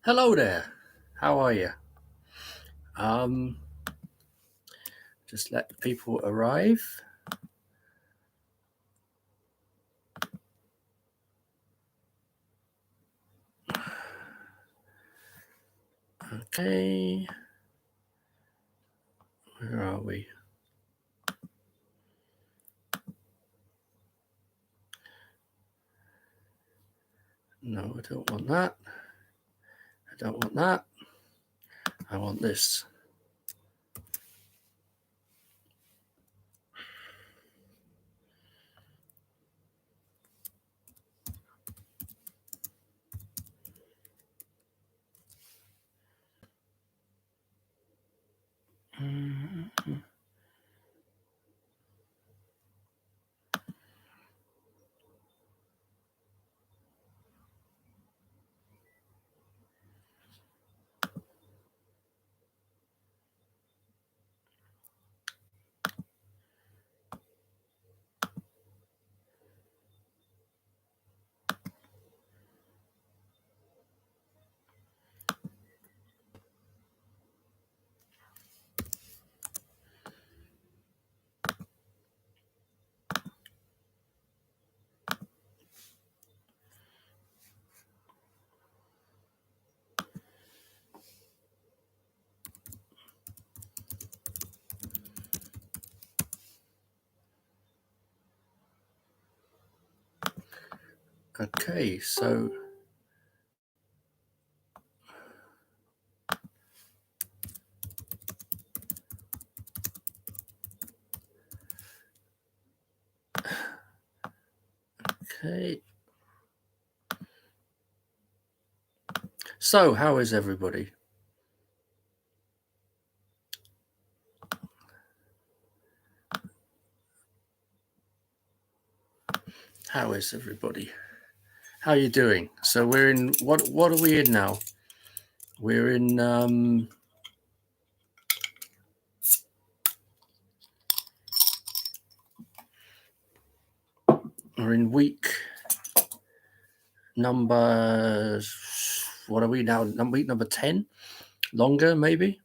Hello there. How are you? Um, just let the people arrive. Okay. Where are we? No, I don't want that. I don't want that. I want this. Okay, so okay. So, how is everybody? How is everybody? How are you doing? So we're in what are we in now? We're in week number, what are we now? Week number 10? Longer maybe?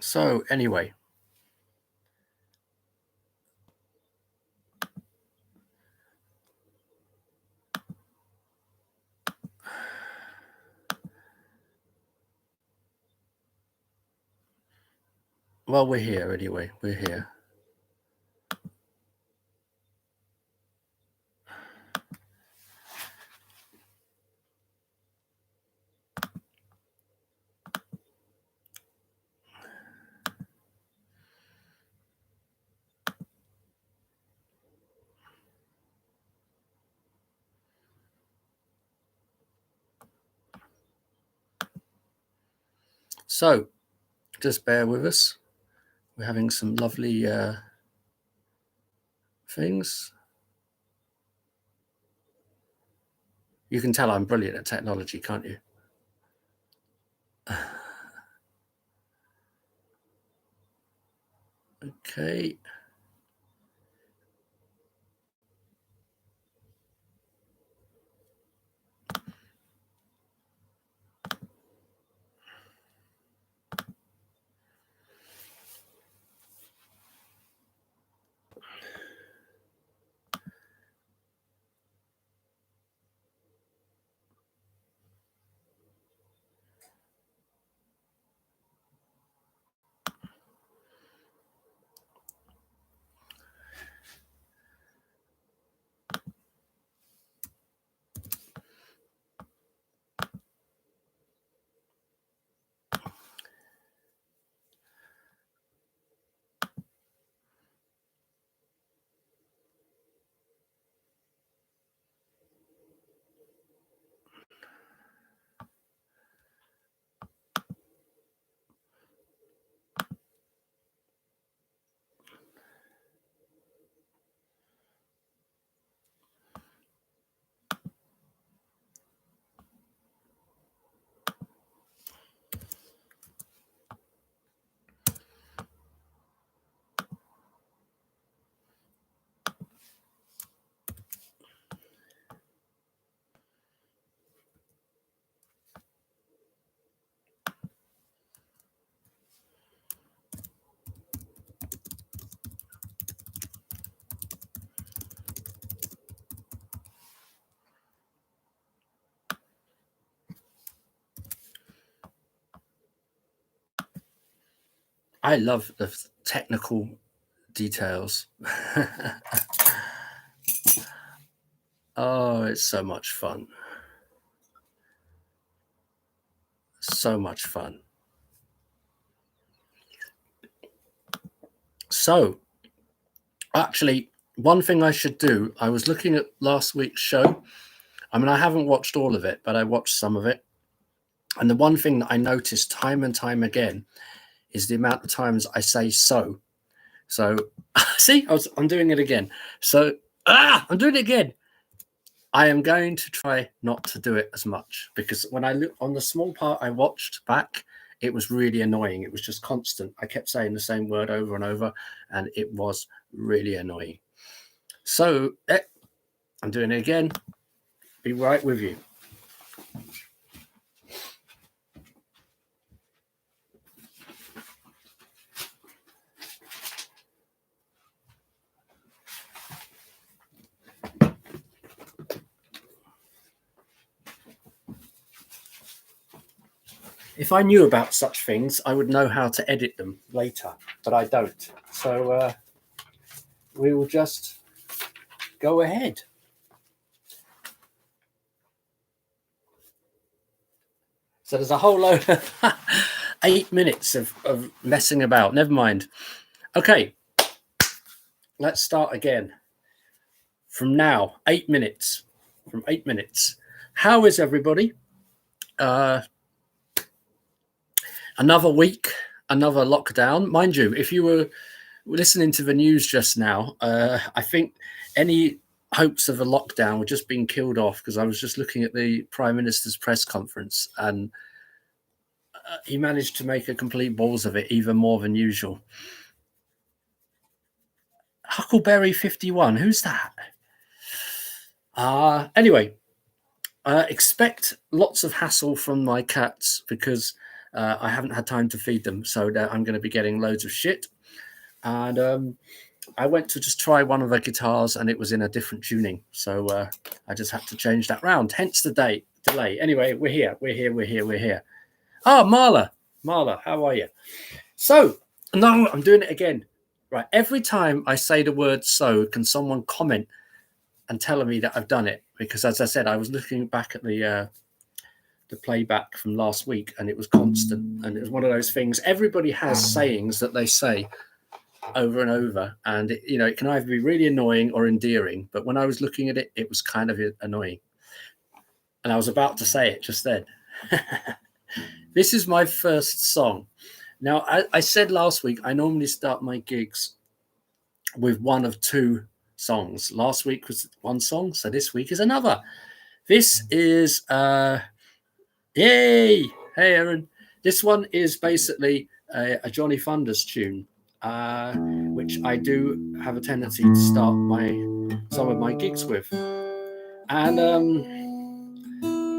So anyway, well, we're here anyway. We're here. So just bear with us. We're having some lovely things. You can tell I'm brilliant at technology, can't you? Okay. I love the technical details. Oh, it's so much fun. So much fun. So, actually, one thing I should do, I was looking at last week's show. I mean, I haven't watched all of it, but I watched some of it. And the one thing that I noticed time and time again is the amount of times I say so. So, see, I'm doing it again. So, I'm doing it again. I am going to try not to do it as much, because when I look on the small part I watched back, it was really annoying. It was just constant. I kept saying the same word over and over, and it was really annoying. So I'm doing it again. Be right with you. If I knew about such things, I would know how to edit them later, but I don't. So we will just go ahead. So there's a whole load of 8 minutes of messing about. Never mind. Okay, let's start again. From now, 8 minutes. From 8 minutes. How is everybody? Another week, another lockdown. Mind you, if you were listening to the news just now, I think any hopes of a lockdown were just being killed off, because I was just looking at the Prime Minister's press conference, and he managed to make a complete balls of it, even more than usual. Huckleberry 51, who's that? Anyway, expect lots of hassle from my cats, because I haven't had time to feed them, so I'm going to be getting loads of shit. And I went to just try one of the guitars, and it was in a different tuning, so I just had to change that round. Hence the delay. Anyway, we're here. Oh, Marla, how are you? So, no, I'm doing it again. Right, every time I say the word "so," can someone comment and tell me that I've done it? Because, as I said, I was looking back at the playback from last week, and it was constant, and it was one of those things. Everybody has sayings that they say over and over, and it can either be really annoying or endearing, but when I was looking at it, it was kind of annoying, and I was about to say it just then. This is my first song. Now, I said last week I normally start my gigs with one of two songs. Last week was one song, so this week is another. This is yay! Hey, Aaron. This one is basically a Johnny Thunders tune, which I do have a tendency to start some of my gigs with, and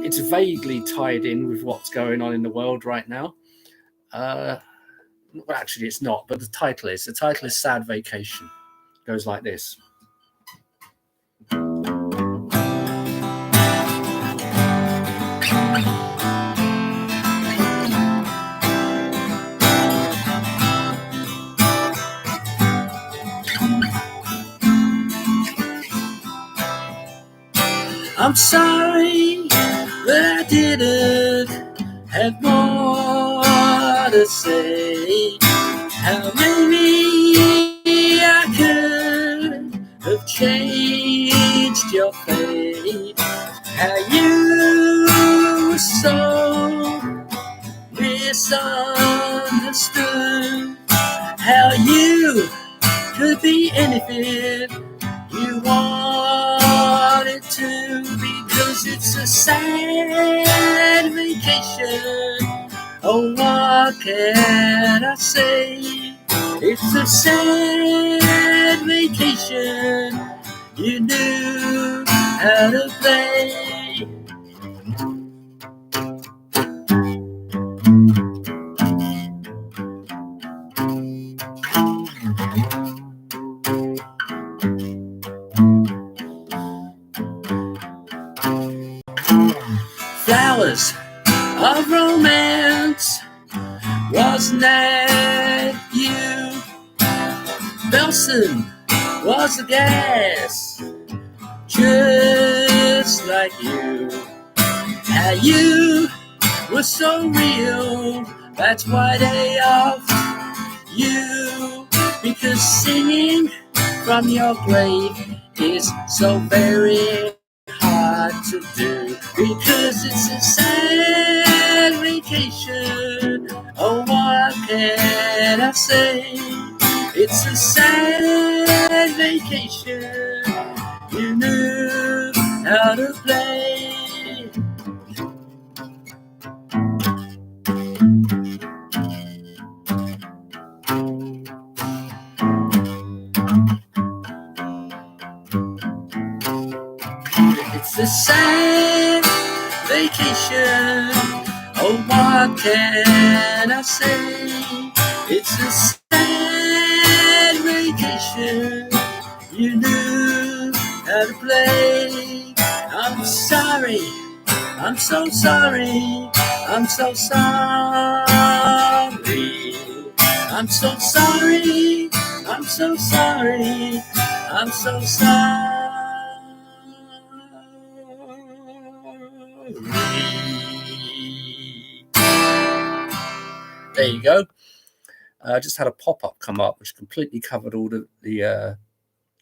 it's vaguely tied in with what's going on in the world right now. Well, actually, it's not, but the title is Sad Vacation. It goes like this. I'm sorry that I didn't have more to say. How maybe I could have changed your fate. How you were so misunderstood. How you could be anything you wanted to, because it's a sad vacation. Oh, what can I say? It's a sad vacation. You knew how to play. Flowers of romance, wasn't that Nelson was a gas, just like you. How you were so real, that's why they off you. Because singing from your grave is so very hard to do. Because it's a sad vacation, oh what can I say? It's a sad vacation, you knew how to play. It's a sad vacation, oh what can I say? It's a sad vacation, you knew how to play. I'm sorry, I'm so sorry, I'm so sorry, I'm so sorry, I'm so sorry, I'm so sorry. There you go. I just had a pop-up come up which completely covered all the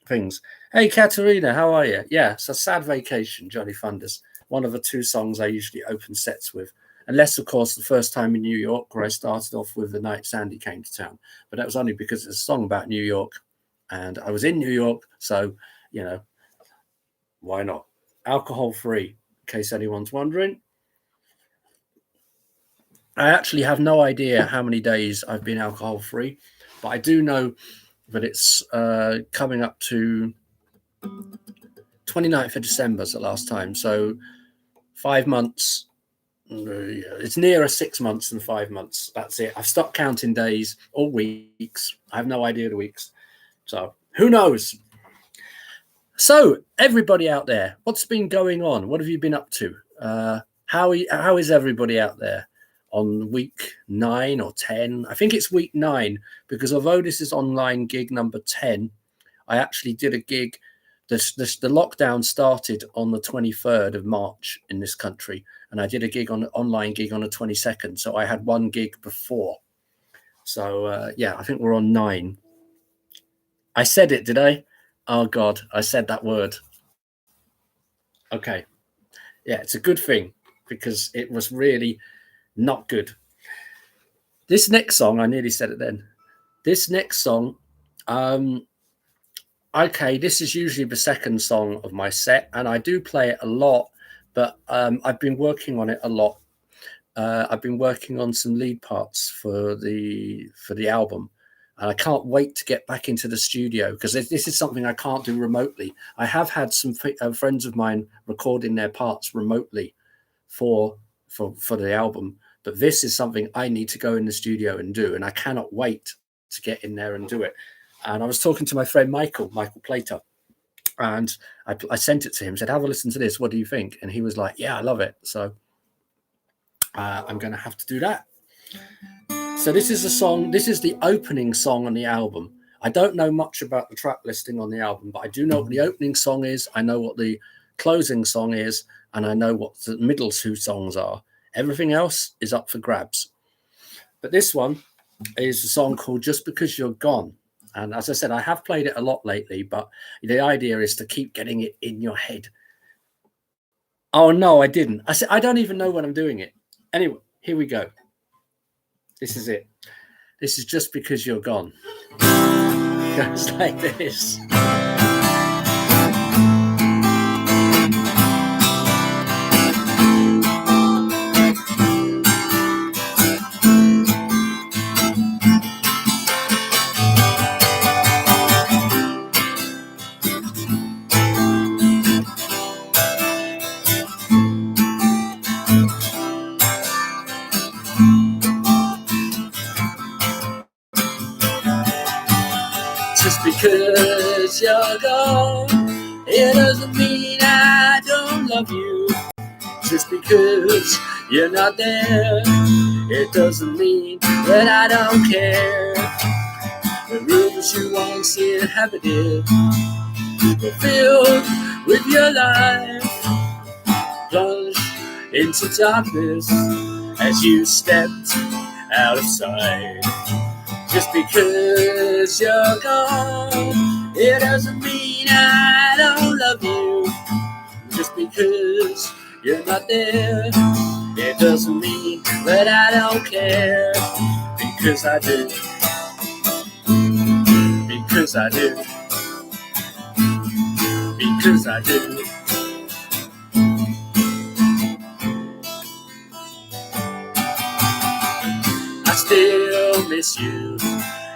things. Hey Katerina, how are you? Yeah, it's a sad vacation, Johnny Thunders. One of the two songs I usually open sets with. Unless, of course, the first time in New York where I started off with The Night Sandy Came to Town. But that was only because it's a song about New York. And I was in New York, so, you know, why not? Alcohol-free, in case anyone's wondering. I actually have no idea how many days I've been alcohol-free, but I do know that it's coming up to 29th of December is the last time. So 5 months. It's nearer 6 months than 5 months. That's it. I've stopped counting days or weeks. I have no idea the weeks. So who knows? So everybody out there, what's been going on? What have you been up to? How is everybody out there on week 9 or 10? I think it's week 9, because although this is online gig number 10, I actually did a gig. The lockdown started on the 23rd of March in this country, and I did a gig on an online gig on the 22nd. So I had one gig before. So yeah, I think we're on 9. I said it, did I? Oh God, I said that word. Okay. Yeah, it's a good thing because it was really not good. This next song, I nearly said it then. This next song, okay, this is usually the second song of my set, and I do play it a lot, but I've been working on it a lot. I've been working on some lead parts for the album, and I can't wait to get back into the studio because this is something I can't do remotely. I have had some friends of mine recording their parts remotely for the album, but this is something I need to go in the studio and do, and I cannot wait to get in there and do it. And I was talking to my friend Michael Plater, and I sent it to him, said, have a listen to this, what do you think? And he was like, yeah, I love it. So I'm going to have to do that. So this is a song, this is the opening song on the album. I don't know much about the track listing on the album, but I do know what the opening song is, I know what the closing song is, and I know what the middle two songs are. Everything else is up for grabs. But this one is a song called Just Because You're Gone. And as I said, I have played it a lot lately, but the idea is to keep getting it in your head. Oh, no, I didn't. I said, I don't even know when I'm doing it. Anyway, here we go. This is it. This is Just Because You're Gone. It goes like this. Just because you're gone, it doesn't mean I don't love you. Just because you're not there, it doesn't mean that I don't care. The rooms you once inhabited were filled with your life, plunged into darkness as you stepped out of sight. Just because you're gone, it doesn't mean I don't love you. Just because you're not there, it doesn't mean that I don't care. Because I do. Because I do. Because I do. I still miss you,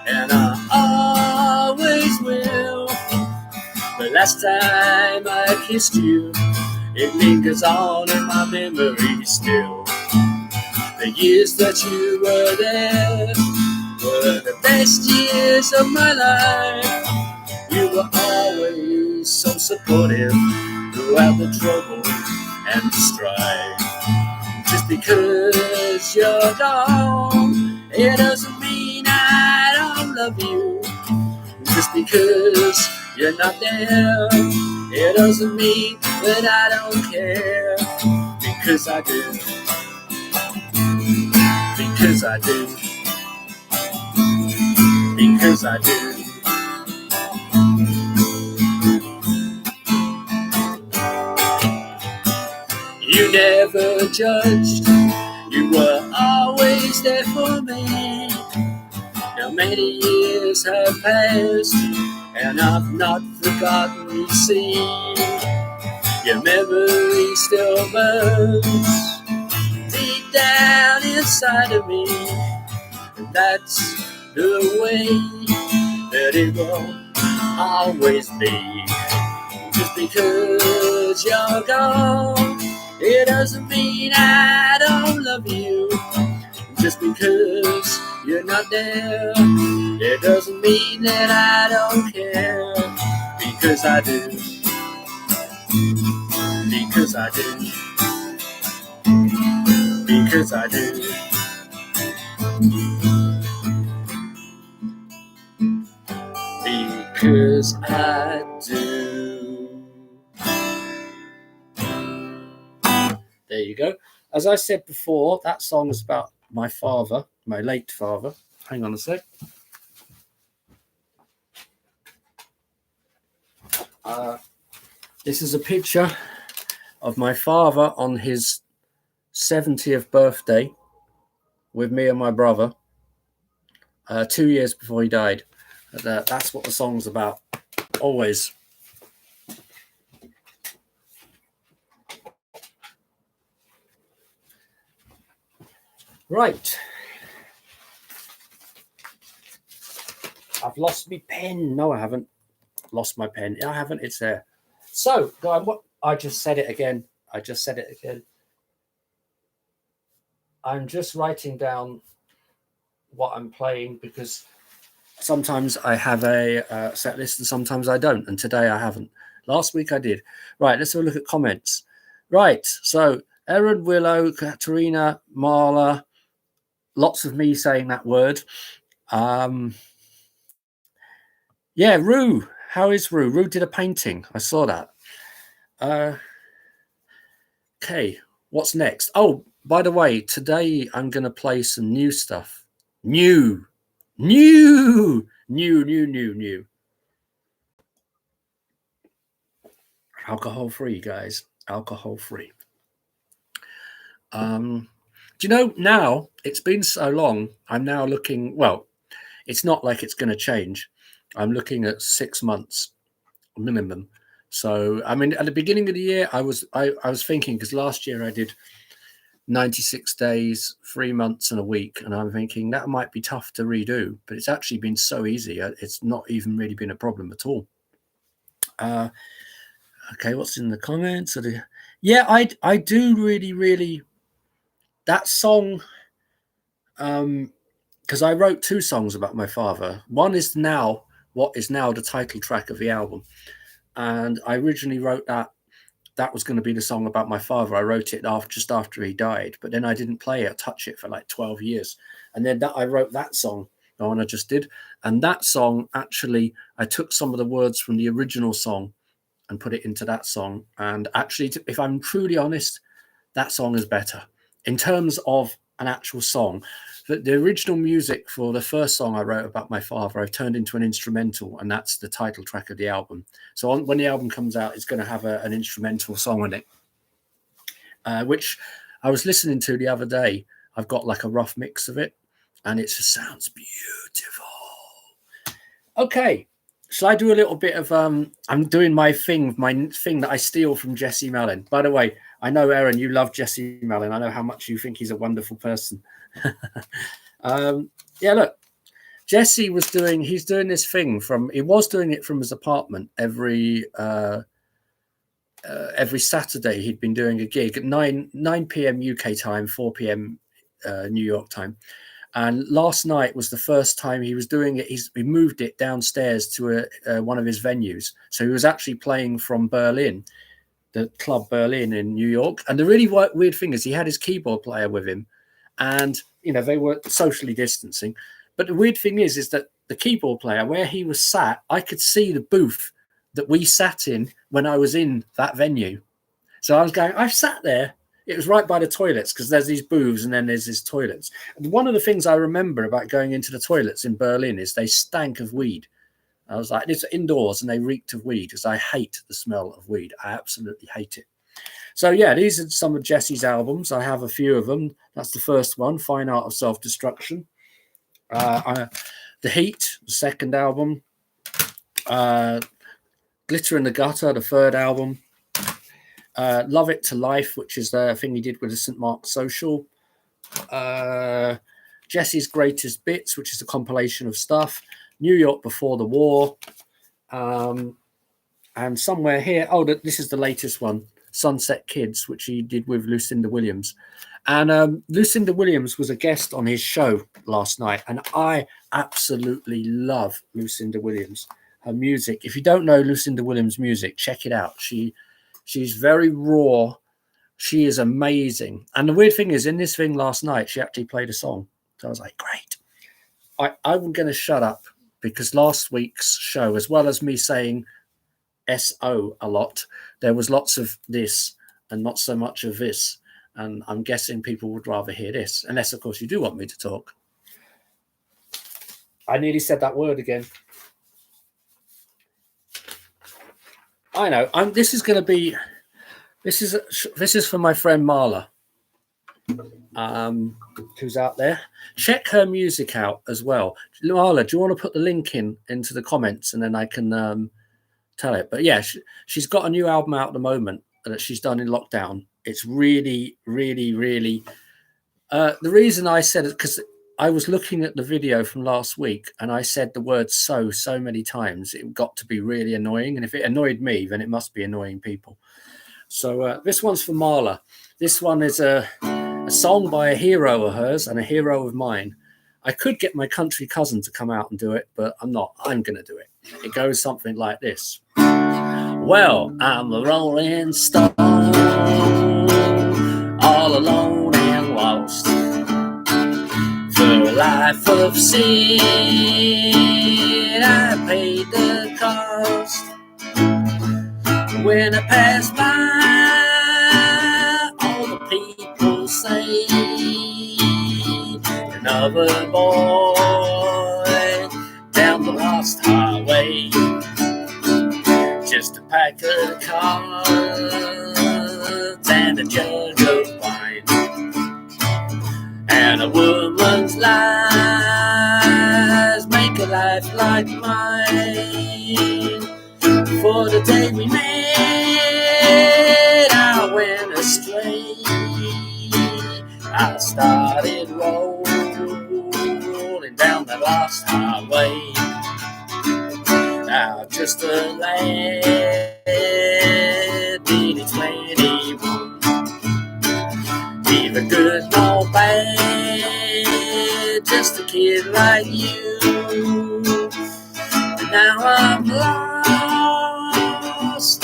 and I always will. The last time I kissed you, it lingers on in my memory still. The years that you were there were the best years of my life. You were always so supportive throughout the trouble and the strife. Just because you're gone, it doesn't mean I don't love you. Just because you're not there, it doesn't mean that I don't care. Because I do. Because I do. Because I do. You never judged, you were always there for me. Now many years have passed, and I've not forgotten you. See, your memory still burns deep down inside of me, and that's the way that it will always be. Just because you're gone, it doesn't mean I don't love you. Just because you're not there, it doesn't mean that I don't care. Because I do. Because I do. Because I do. Because I do. There you go. As I said before, that song is about my father, my late father. Hang on a sec. This is a picture of my father on his 70th birthday with me and my brother 2 years before he died. That's what the song's about, always. Right. I've lost my pen. No, I haven't lost my pen. I haven't. It's there. So, what I just said it again. I'm just writing down what I'm playing because sometimes I have a set list and sometimes I don't. And today I haven't. Last week I did. Right. Let's have a look at comments. Right. So, Erin, Willow, Katerina, Marla. Lots of me saying that word. Yeah, Rue. How is Rue? Rue did a painting. I saw that. Okay, what's next? Oh, by the way, today I'm going to play some new stuff. New. Alcohol free, guys. Alcohol free. Do you know, now it's been so long, I'm now looking, well, it's not like it's going to change. I'm looking at 6 months minimum. So, I mean, at the beginning of the year, I was thinking, because last year I did 96 days, 3 months and a week. And I'm thinking that might be tough to redo, but it's actually been so easy. It's not even really been a problem at all. Okay, what's in the comments? Yeah, I do really, that song, because I wrote 2 songs about my father. One is now, what is now the title track of the album. And I originally wrote that was going to be the song about my father. I wrote it just after he died, but then I didn't play it, touch it for like 12 years. And then I wrote that song the one I just did. And that song, actually, I took some of the words from the original song and put it into that song. And actually, if I'm truly honest, that song is better in terms of an actual song. The original music for the first song I wrote about my father, I've turned into an instrumental, and that's the title track of the album. So when the album comes out, it's going to have an instrumental song on it, which I was listening to the other day. I've got like a rough mix of it, and it just sounds beautiful. Okay, shall I do a little bit of I'm doing my thing that I steal from Jesse Malin. By the way, I know, Aaron, you love Jesse Malin. I know how much you think he's a wonderful person. Yeah, look, Jesse was doing this thing he was doing it from his apartment every Saturday. He'd been doing a gig at 9 p.m. UK time, 4 p.m. New York time. And last night was the first time he was doing it. He moved it downstairs to one of his venues. So he was actually playing from Berlin, the Club Berlin in New York. And the really weird thing is he had his keyboard player with him, and they were socially distancing. But the weird thing is that the keyboard player, where he was sat, I could see the booth that we sat in when I was in that venue. So I was going, I've sat there. It was right by the toilets, because there's these booths and then there's these toilets. And one of the things I remember about going into the toilets in Berlin is they stank of weed. I was like, it's indoors and they reeked of weed, because I hate the smell of weed. I absolutely hate it. So yeah, these are some of Jesse's albums. I have a few of them. That's the first one, Fine Art of Self-Destruction. The Heat, the second album. Glitter in the Gutter, the third album. Love It to Life, which is the thing he did with the St. Mark's Social. Jesse's Greatest Bits, which is a compilation of stuff. New York Before the War. And somewhere here, this is the latest one, Sunset Kids, which he did with Lucinda Williams. And Lucinda Williams was a guest on his show last night, and I absolutely love Lucinda Williams. Her music, if you don't know Lucinda Williams' music, check it out. She's very raw. She is amazing. And the weird thing is, in this thing last night, she actually played a song. So I was like, great. I'm going to shut up, because last week's show, as well as me saying SO a lot, there was lots of this and not so much of this. And I'm guessing people would rather hear this, unless, of course, you do want me to talk. I nearly said that word again. I know. This is for my friend Marla, who's out there. Check her music out as well. Marla, do you want to put the link into the comments, and then I can tell it? But yeah, she's got a new album out at the moment that she's done in lockdown. It's really, really, really. The reason I said it, because I was looking at the video from last week, and I said the word so many times, it got to be really annoying. And if it annoyed me, then it must be annoying people. So this one's for Marla. This one is a song by a hero of hers and a hero of mine. I could get my country cousin to come out and do it, but I'm not. I'm going to do it. It goes something like this. Well, I'm a rolling stone, all alone and lost. For a life of sin, I paid the cost. When I pass by, all the people say, another boy down the lost highway. Just a pack of cards and a jug of wine, and a woman's lies make a life like mine. For the day we met, I went astray. I started rolling down the lost highway. Now just a lad, nearly 21. Neither good nor bad, just a kid like you. And now I'm lost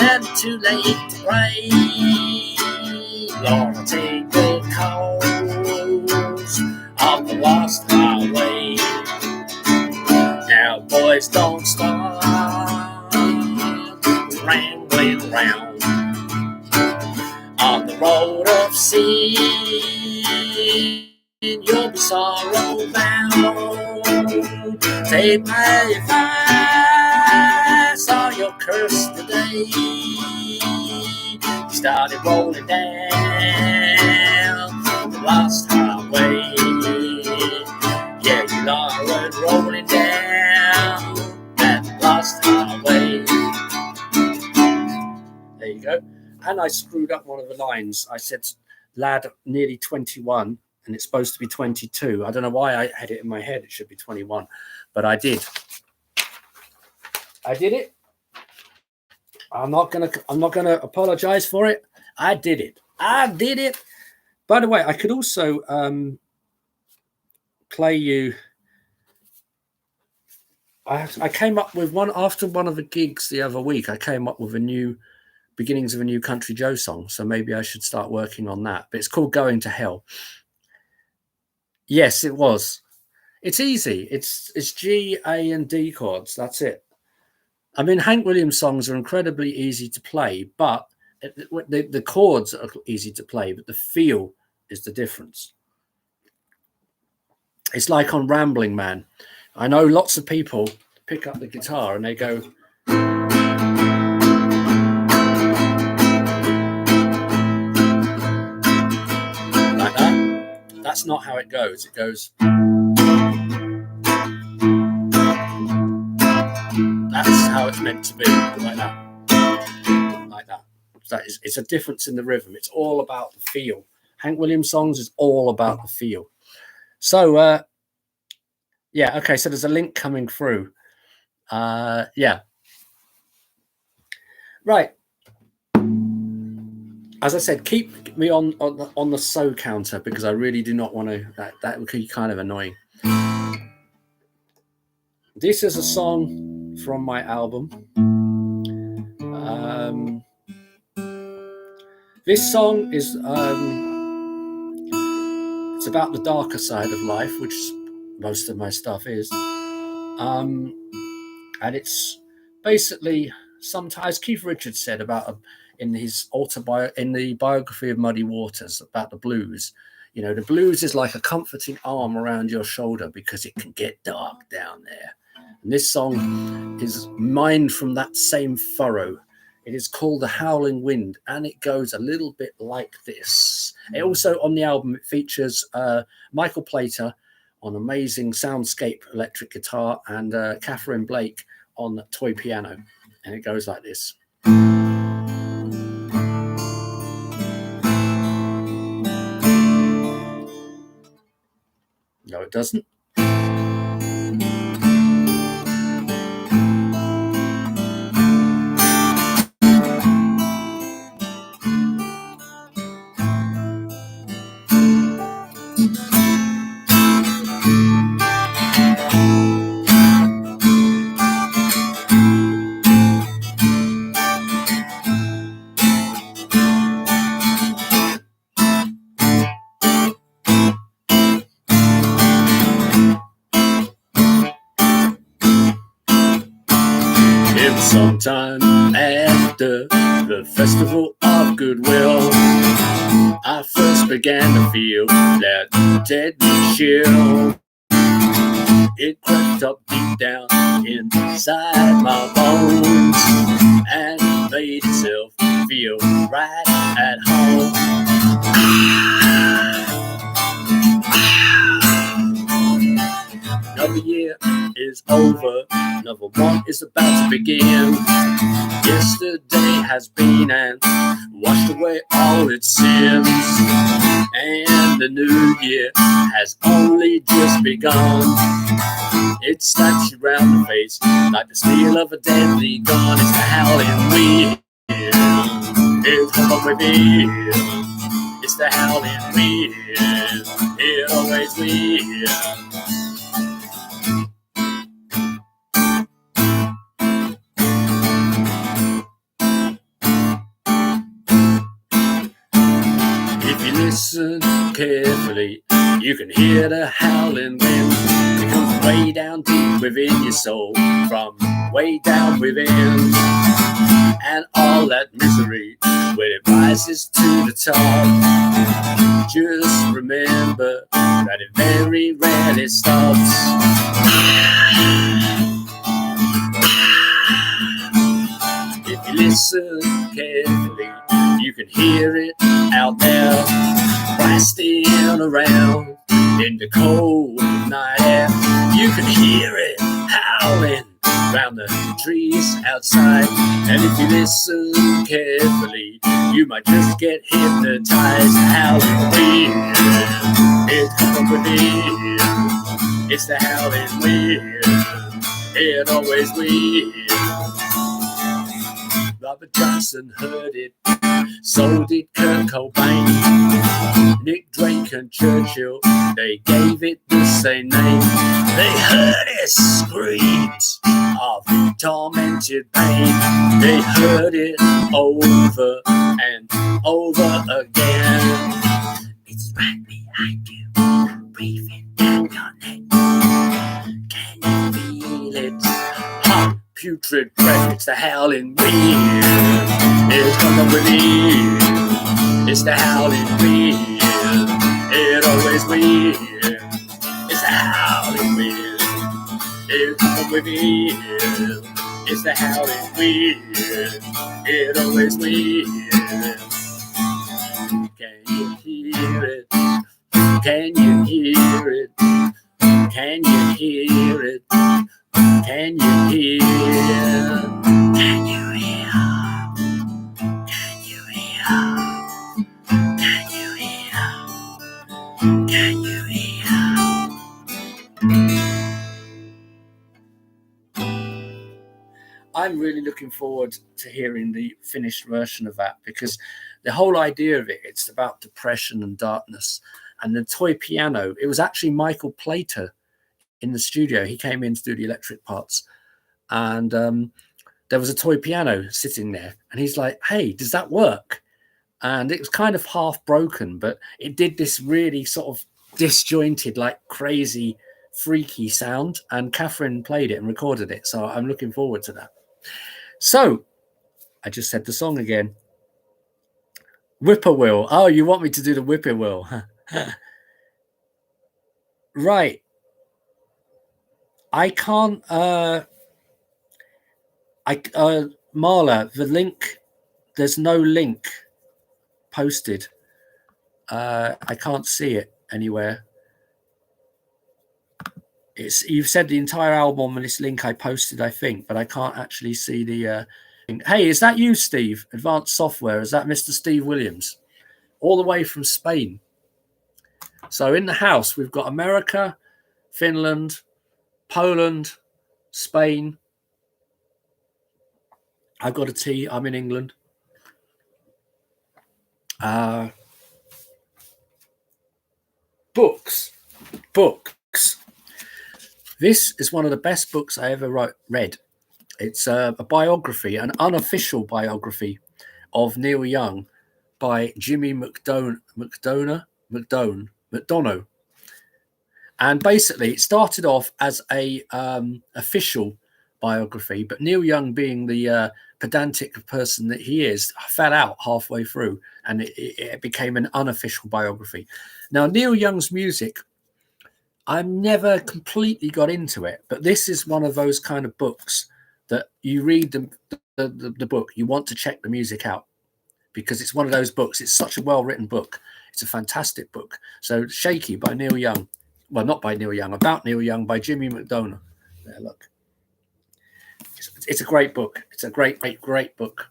and too late to pray. Lord, take the calls of the lost highway. down. Take my advice, all your curse today. Started rolling down the lost highway. Yeah, you started rolling down that lost highway. There you go. And I screwed up one of the lines. I said, lad, nearly 21, and it's supposed to be 22. I don't know why I had it in my head. It should be 21, but I did. I did it. I'm not gonna apologize for it. I did it. By the way, I could also play you. I came up with one after one of the gigs the other week. I came up with beginnings of a new Country Joe song, so maybe I should start working on that. But it's called Going to Hell. Yes, it was. It's easy. It's G, A, and D chords. That's it. I mean, Hank Williams songs are incredibly easy to play, but the chords are easy to play, but the feel is the difference. It's like on Rambling Man. I know lots of people pick up the guitar and they go, like that. That's not how it goes. It goes, that's how it's meant to be, like that. Like that. It's a difference in the rhythm. It's all about the feel. Hank Williams songs is all about the feel. So, yeah, okay, so there's a link coming through. Yeah. Right. As I said, keep me on the so counter because I really do not want to. That would be kind of annoying. This is a song from my album. This song is it's about the darker side of life, which most of my stuff is, and it's basically sometimes Keith Richards said about in his in the biography of Muddy Waters about the blues. You know, the blues is like a comforting arm around your shoulder because it can get dark down there. And this song is mined from that same furrow. It is called The Howling Wind, and it goes a little bit like this. It also, on the album, it features Michael Plater on amazing soundscape electric guitar and Catherine Blake on toy piano. And it goes like this. No, it doesn't. Sometime after the Festival of Goodwill, I first began to feel that deadly chill. It crept up deep down inside my bones and made itself feel right at home. Another year is over, another one is about to begin. Yesterday has been and washed away all its sins, and the new year has only just begun. It slaps you round the face like the steel of a deadly gun. It's the howling wind. It's come with me. It's the howling wind. It always will. Listen carefully, you can hear the howling wind. It comes way down deep within your soul, from way down within, and all that misery when it rises to the top. Just remember that it very rarely stops. If you listen carefully, you can hear it out there, blasting around in the cold night air. You can hear it howling round the trees outside, and if you listen carefully, you might just get hypnotized. Howling wind, it's coming within. It's the howling wind, it always will. Robert Johnson heard it, so did Kurt Cobain, Nick Drake and Churchill, they gave it the same name. They heard its screams of tormented pain. They heard it over and over again. It's right behind you, breathing down your neck. Can you feel it? Hot, putrid breath. It's the howling wind. It's coming with me. It's the howling wind. It always will. It's the howling wind. It's coming with me. It's the howling wind. It always will. Can you hear it? Can you hear it? Can you hear it? Can you hear? Can you hear? Can you hear? Can you hear? Can you hear? I'm really looking forward to hearing the finished version of that, because the whole idea of it's about depression and darkness. And the toy piano, it was actually Michael Plater in the studio. He came in to do the electric parts, and there was a toy piano sitting there, and he's like, hey, does that work? And it was kind of half broken, but it did this really sort of disjointed, like crazy, freaky sound, and Catherine played it and recorded it, so I'm looking forward to that. So I just said the song again. Whippoorwill. Oh, you want me to do the whippoorwill? Right. I can't Marla, the link, there's no link posted. I can't see it anywhere. You've said the entire album on this link I posted, I think, but I can't actually see the Hey, is that you, Steve? Advanced Software, is that Mr. Steve Williams? All the way from Spain. So in the house, we've got America, Finland, Poland, Spain. I've got a T. I'm in England. Books. This is one of the best books I ever read. It's a biography, an unofficial biography of Neil Young by Jimmy McDonough. And basically, it started off as a official biography, but Neil Young, being the pedantic person that he is, fell out halfway through, and it became an unofficial biography. Now, Neil Young's music, I never completely got into it, but this is one of those kind of books that you read the book, you want to check the music out, because it's one of those books. It's such a well-written book. It's a fantastic book. So Shaky by Neil Young. Well, not by Neil Young, about Neil Young by Jimmy McDonough. There, look. It's a great book. It's a great book.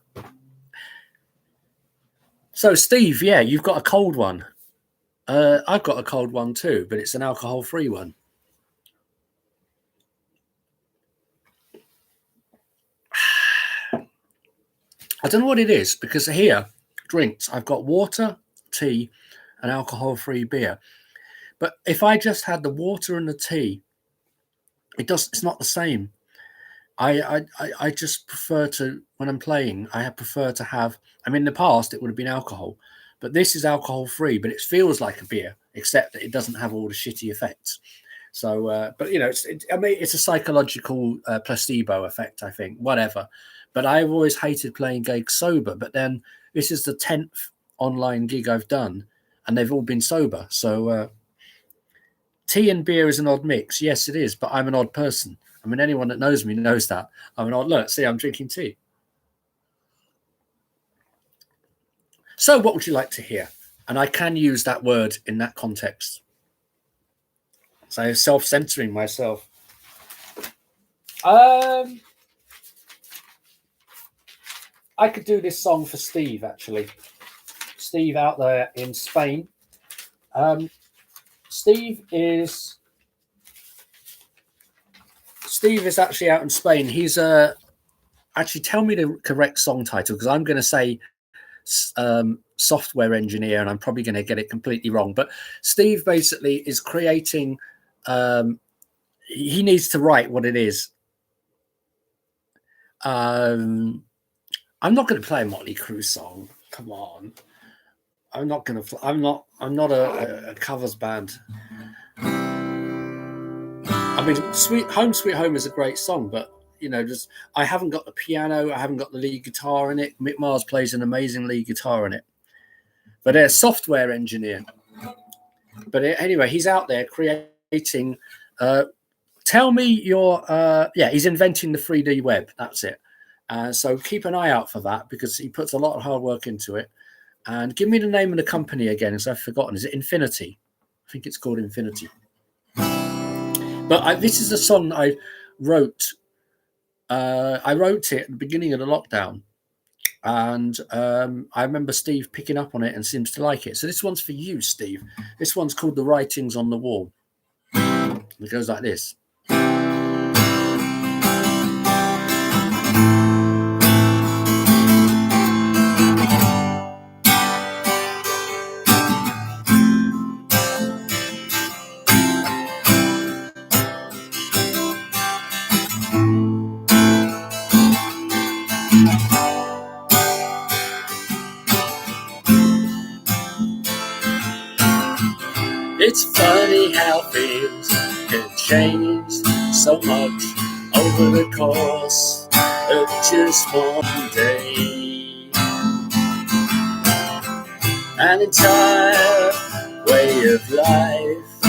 So, Steve, yeah, you've got a cold one. I've got a cold one too, but it's an alcohol-free one. I don't know what it is, because here, drinks, I've got water, tea, and alcohol-free beer. But if I just had the water and the tea, it's not the same. I just prefer to, when I'm playing, I prefer to have, in the past it would have been alcohol, but this is alcohol-free, but it feels like a beer, except that it doesn't have all the shitty effects. So, but I mean, it's a psychological placebo effect, I think. Whatever. But I've always hated playing gigs sober. But then this is the 10th online gig I've done, and they've all been sober. So tea and beer is an odd mix. Yes, it is. But I'm an odd person. I mean, anyone that knows me knows that. I'm an odd. Look, see, I'm drinking tea. So what would you like to hear? And I can use that word in that context. So self-censoring myself. I could do this song for Steve, actually. Steve out there in Spain. Steve is actually out in Spain. He's actually tell me the correct song title, because I'm going to say software engineer, and I'm probably going to get it completely wrong. But Steve basically is creating. He needs to write what it is. I'm not going to play a Motley Crue song. Come on, I'm not going to. I'm not a covers band. I mean, Sweet Home is a great song, but I haven't got the piano, I haven't got the lead guitar in it. Mick Mars plays an amazing lead guitar in it, but they're a software engineer. But anyway, he's out there creating. Tell me your. He's inventing the 3D web. That's it. So keep an eye out for that, because he puts a lot of hard work into it. And give me the name of the company again, as I've forgotten. Is it Infinity? I think it's called Infinity. But this is a song I wrote. I wrote it at the beginning of the lockdown, and I remember Steve picking up on it and seems to like it. So this one's for you, Steve. This one's called The Writings on the Wall. It goes like this. It's funny how things can change so much over the course of just one day. An entire way of life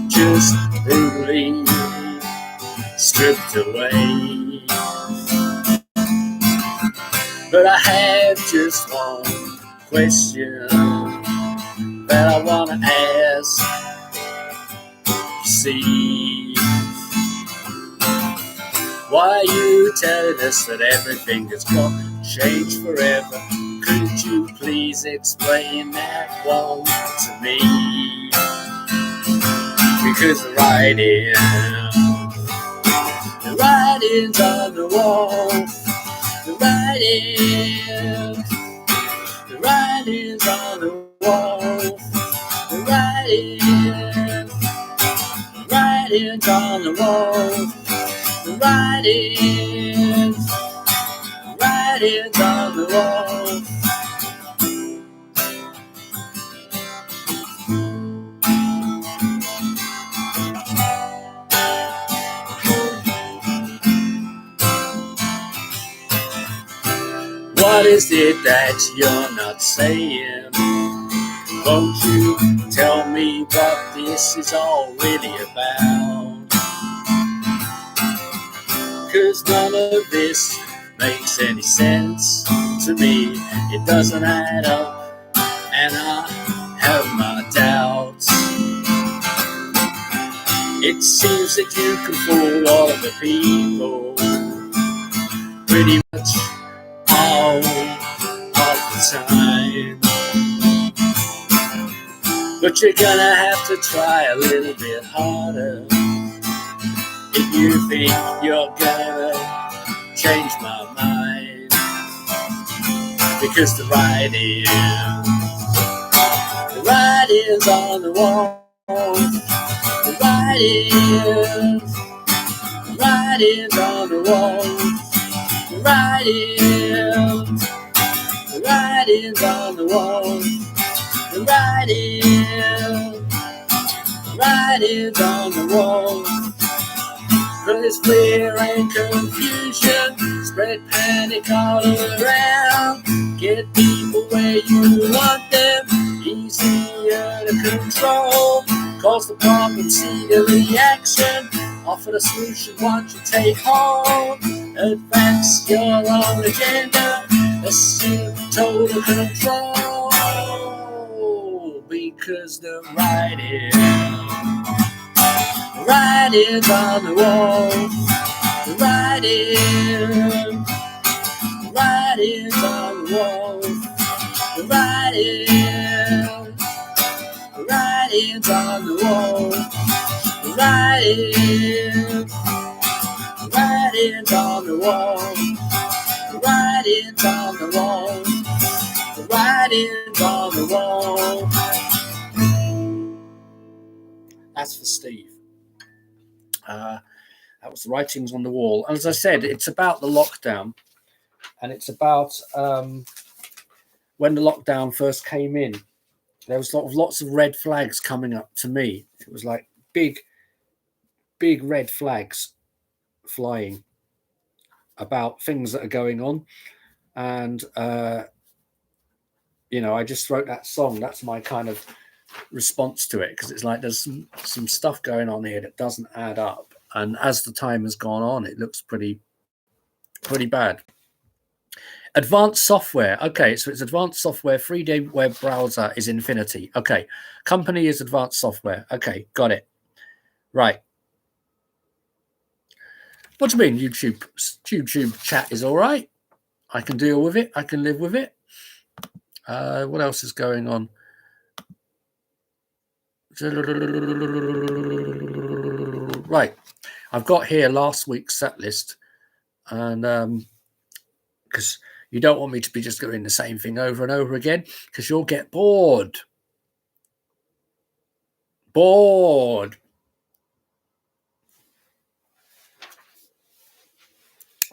just brutally stripped away. But I have just one question that I want to ask. See, why are you telling us that everything is going to change forever? Could you please explain that one to me? Because the writing's on the wall. The writing's on the wall. The writing's on the wall. The writing's on the wall. What is it that you're not saying? Won't you tell me what this is all really about? 'Cause none of this makes any sense to me. It doesn't add up, and I have my doubts. It seems that you can fool all of the people pretty much all of the time. But you're gonna have to try a little bit harder if you think you're gonna change my mind. Because the writing's on the wall. The writing's on the wall. The writing's on the wall. The writing's writings on the wall. Cause fear and confusion spread panic all around. Get people where you want them, easier to control. Cause the problem, see the reaction, offer the solution once you take hold. Advance your own agenda, assume total control. Because the writings on the wall, the writings on the wall, the writings on the wall, the writings on the wall, the writings on the wall, the writings on the wall. That's for Steve. That was the writings on the wall. And as I said, it's about the lockdown, and it's about when the lockdown first came in. There was lots of red flags coming up to me. It was like big red flags flying about things that are going on. And, I just wrote that song. That's my kind of response to it, because it's like there's some stuff going on here that doesn't add up. And as the time has gone on, it looks pretty bad. Advanced software. Okay, so it's advanced software. 3D web browser is Infinity. Okay, company is advanced software. Okay, got it. Right. What do you mean YouTube chat is all right? I can deal with it. I can live with it. What else is going on? Right. I've got here last week's set list, and because you don't want me to be just doing the same thing over and over again, because you'll get bored.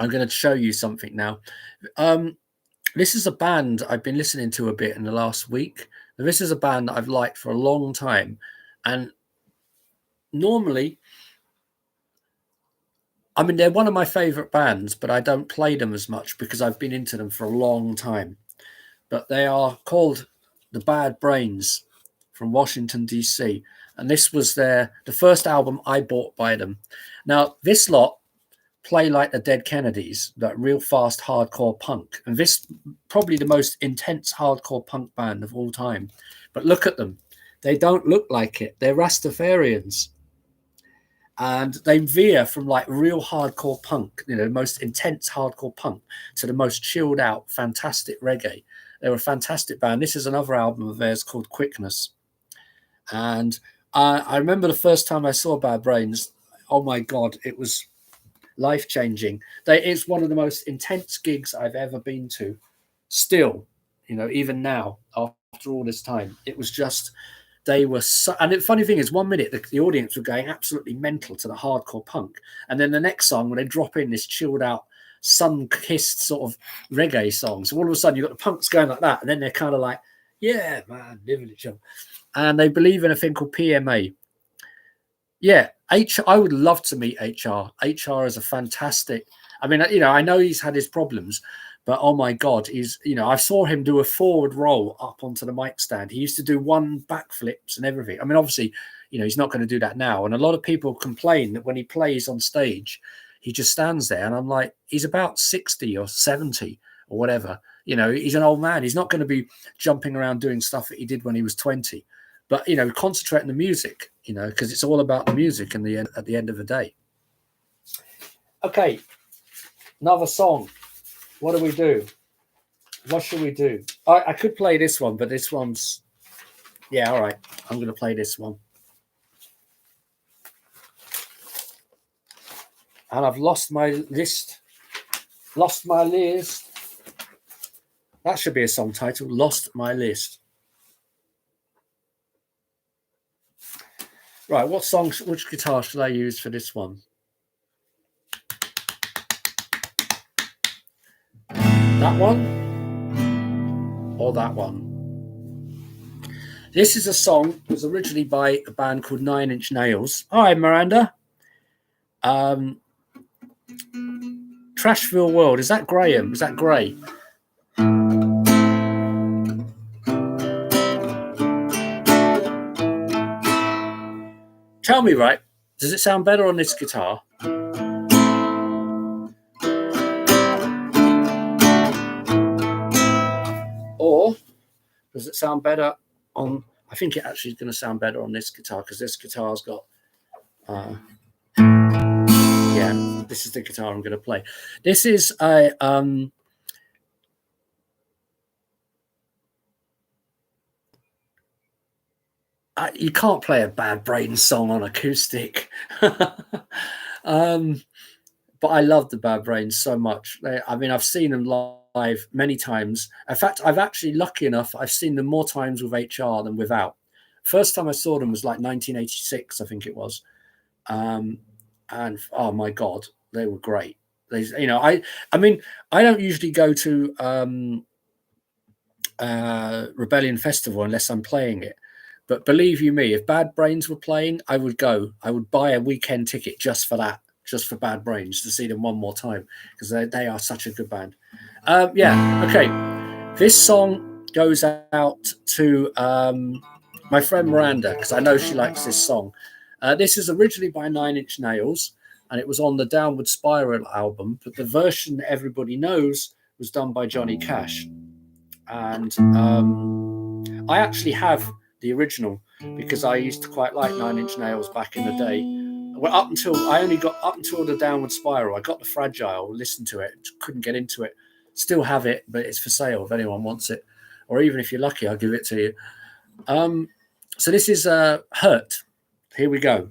I'm going to show you something now. This is a band I've been listening to a bit in the last week. This is a band that I've liked for a long time. And normally, I mean, they're one of my favorite bands, but I don't play them as much because I've been into them for a long time. But they are called the Bad Brains from Washington, D.C. And this was the first album I bought by them. Now, this lot play like the Dead Kennedys, that real fast hardcore punk. And this probably the most intense hardcore punk band of all time. But look at them. They don't look like it. They're Rastafarians. And they veer from like real hardcore punk, the most intense hardcore punk, to the most chilled out, fantastic reggae. They're a fantastic band. This is another album of theirs called Quickness. And I remember the first time I saw Bad Brains, oh my God, it was life-changing. It's one of the most intense gigs I've ever been to. Still, even now, after all this time, it was just, they were so, and the funny thing is, 1 minute the audience were going absolutely mental to the hardcore punk, and then the next song, when they drop in this chilled out, sun-kissed sort of reggae song, so all of a sudden you've got the punks going like that, and then they're kind of like, yeah, man, living each other. And they believe in a thing called PMA. Yeah, I would love to meet HR. HR is a fantastic. I mean, I know he's had his problems, but oh my God, he's, I saw him do a forward roll up onto the mic stand. He used to do one backflips and everything. I mean, obviously, he's not going to do that now. And a lot of people complain that when he plays on stage, he just stands there. And I'm like, he's about 60 or 70 or whatever. He's an old man. He's not going to be jumping around doing stuff that he did when he was 20. But, concentrate on the music, because it's all about the music at the end of the day. Okay, another song. What do we do? What should we do? I could play this one, but this one's... Yeah, all right. I'm going to play this one. And I've lost my list. Lost my list. That should be a song title. Lost My List. Right, which guitar should I use for this one? That one? Or that one? This is a song that was originally by a band called 9 Inch Nails. Hi, Miranda. Trashville World. Is that Graham? Is that Gray? Tell me, right, does it sound better on this guitar? Or does it sound better on... I think it actually is going to sound better on this guitar, because this guitar's got... yeah, this is the guitar I'm going to play. This is a... you can't play a Bad Brains song on acoustic. But I love the Bad Brains so much. I mean, I've seen them live many times. In fact, I've actually, lucky enough, I've seen them more times with HR than without. First time I saw them was like 1986, I think it was. And oh my God, they were great. They, you know, I mean, I don't usually go to Rebellion Festival unless I'm playing it. But believe you me, if Bad Brains were playing, I would go. I would buy a weekend ticket just for that. Just for Bad Brains, to see them one more time, because they are such a good band. Yeah, okay. This song goes out to my friend Miranda, because I know she likes this song. This is originally by 9 Inch Nails, and it was on the Downward Spiral album, but the version that everybody knows was done by Johnny Cash. And I actually have the original, because I used to quite like 9 Inch Nails back in the day. Well, I only got up until the Downward Spiral. I got the Fragile, listened to it, couldn't get into it. Still have it, but it's for sale if anyone wants it. Or even if you're lucky, I'll give it to you. So this is Hurt. Here we go.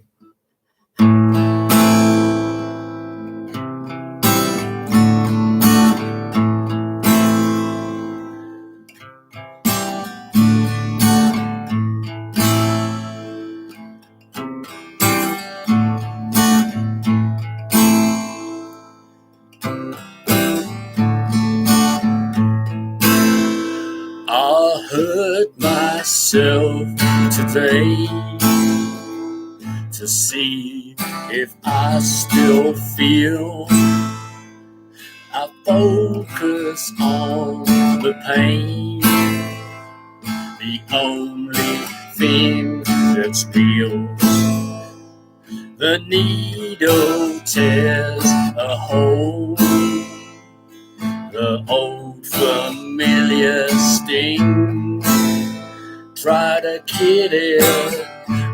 Today to see if I still feel. I focus on the pain, the only thing that's real. The needle tears a hole, the old familiar sting. Try to kid it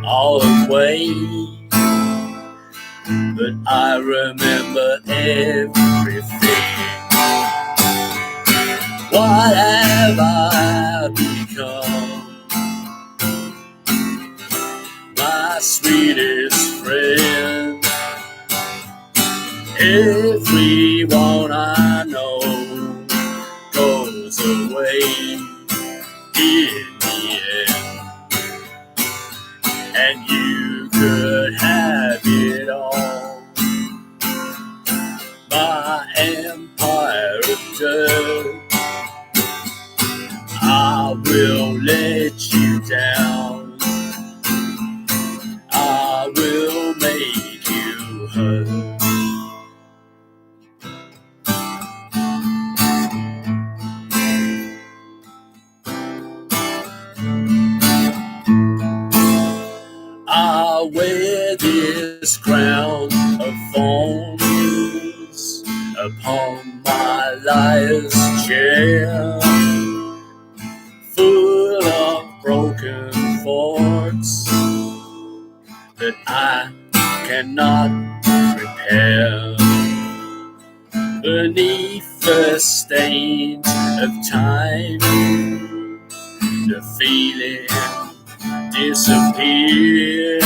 all away, but I remember everything. What have I become? My sweetest friend. Everyone I know goes away in the end, and you could have it all. My empire of dirt, I will let you down. I will make you hurt. I wear this crown of thorns upon my liar's chair, full of broken thoughts that I cannot repair. Beneath the stains of time, the feeling disappears.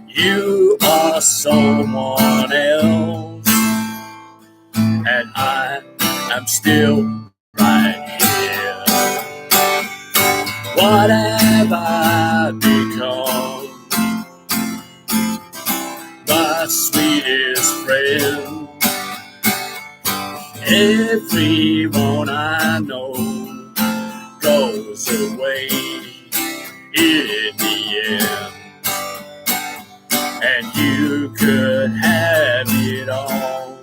You are someone else, and I am still right here. What have I become? My sweetest friend. Everyone I know goes away in the end. And you could have it all.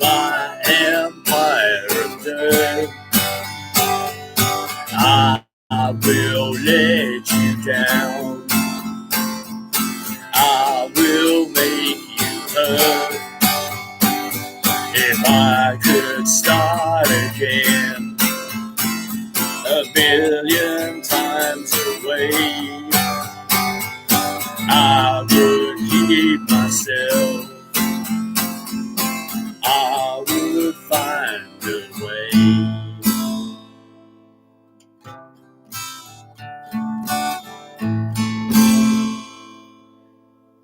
My empire of dirt, I will let you down. I will make you hurt. If I could start again, a billion times away, I would keep myself. I would find a way.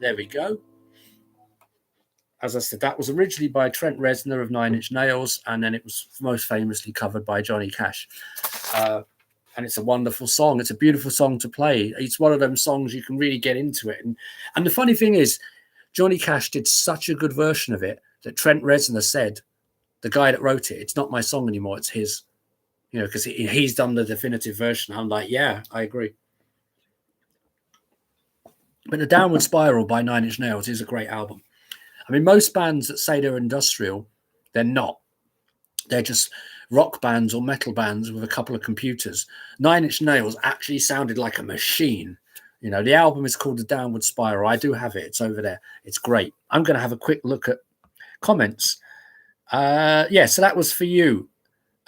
There we go. As I said, that was originally by Trent Reznor of Nine Inch Nails, and then it was most famously covered by Johnny Cash. And it's a wonderful song. It's a beautiful song to play. It's one of them songs you can really get into it. And the funny thing is, Johnny Cash did such a good version of it that Trent Reznor said, the guy that wrote it, it's not my song anymore, it's his. You know, because he's done the definitive version. I'm like, yeah, I agree. But the Downward Spiral by Nine Inch Nails is a great album. I mean, most bands that say they're industrial, they're not. They're just rock bands or metal bands with a couple of computers. Nine Inch Nails actually sounded like a machine. You know, the album is called The Downward Spiral. I do have it. It's over there. It's great. I'm going to have a quick look at comments. Yeah, so that was for you,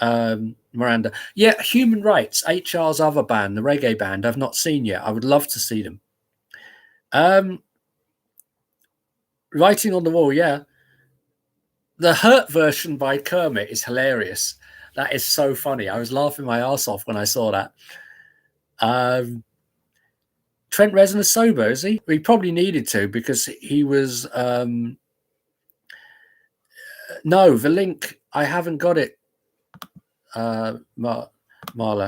Miranda. Yeah, Human Rights, HR's other band, the reggae band, I've not seen yet. I would love to see them. Writing on the Wall, yeah. The Hurt version by Kermit is hilarious. That is so funny. I was laughing my ass off when I saw that. Trent Reznor sober, is he? He probably needed to, because he was... no, the link, I haven't got it. Marla,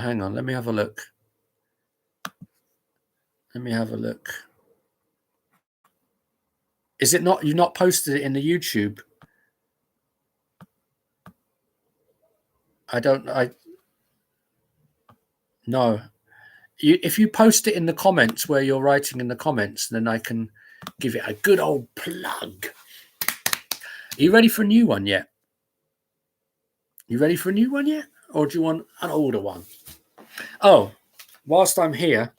hang on. Let me have a look. Is it not? You've not posted it in the YouTube? No. If you post it in the comments where you're writing in the comments, then I can give it a good old plug. Are you ready for a new one yet? Or do you want an older one? Oh, whilst I'm here,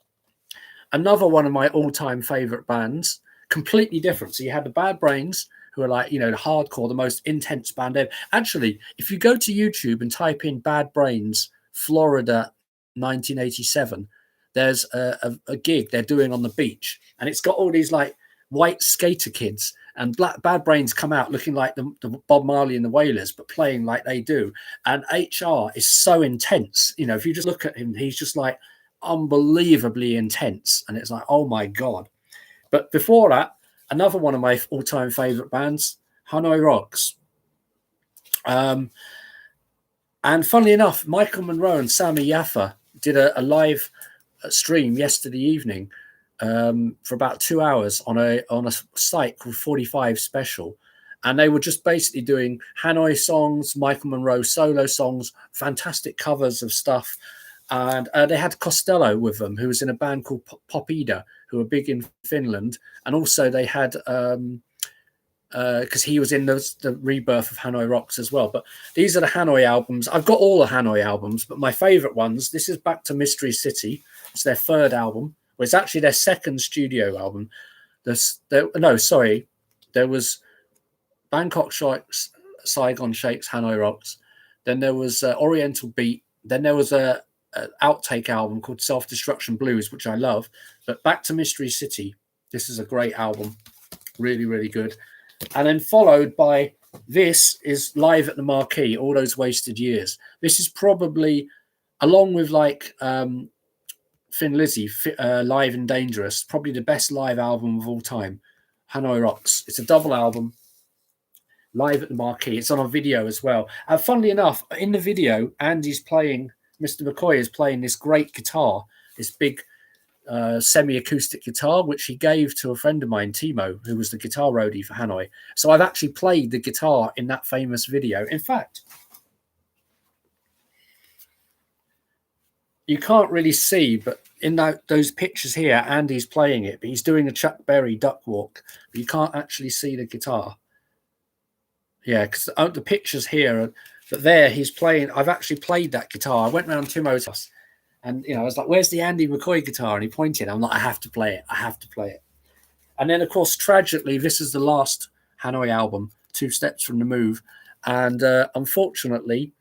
another one of my all-time favorite bands, completely different. So you had the Bad Brains, who are like, you know, the hardcore, the most intense band ever. Actually, if you go to YouTube and type in Bad Brains, Florida, 1987, there's a gig they're doing on the beach, and it's got all these like white skater kids, and Bad Brains come out looking like the Bob Marley and the Wailers, but playing like they do. And HR is so intense. You know, if you just look at him, he's just like unbelievably intense, and it's like, oh my God. But before that, another one of my all-time favorite bands, Hanoi Rocks. And funnily enough, Michael Monroe and Sammy Yaffa did a live stream yesterday evening for about 2 hours on a site called 45 Special. And they were just basically doing Hanoi songs, Michael Monroe solo songs, fantastic covers of stuff. And they had Costello with them, who was in a band called Popida, who were big in Finland. And also they had, because he was in the rebirth of Hanoi Rocks as well. But these are the Hanoi albums. I've got all the Hanoi albums, but my favorite ones, this is Back to Mystery City. It's their third album. Well, it's actually their second studio album. There was Bangkok Shakes, Saigon Shakes, Hanoi Rocks. Then there was Oriental Beat. Then there was a outtake album called Self-Destruction Blues, which I love. But Back to Mystery City, this is a great album. Really, really good. And then followed by this is Live at the Marquee, All Those Wasted Years. This is probably, along with like Thin Lizzy, Live and Dangerous, probably the best live album of all time. Hanoi Rocks. It's a double album. Live at the Marquee. It's on a video as well. And funnily enough, in the video, Andy's playing, Mr. McCoy is playing this great guitar, this big semi-acoustic guitar, which he gave to a friend of mine, Timo, who was the guitar roadie for Hanoi. So I've actually played the guitar in that famous video. In fact, you can't really see, but in those pictures here, Andy's playing it, but he's doing a Chuck Berry duck walk. But you can't actually see the guitar. Yeah, because the pictures here, but there he's playing. I've actually played that guitar. I went round Timo's house, and I was like, "Where's the Andy McCoy guitar?" And he pointed. I'm like, "I have to play it. I have to play it." And then, of course, tragically, this is the last Hanoi album, Two Steps from the Move, and unfortunately,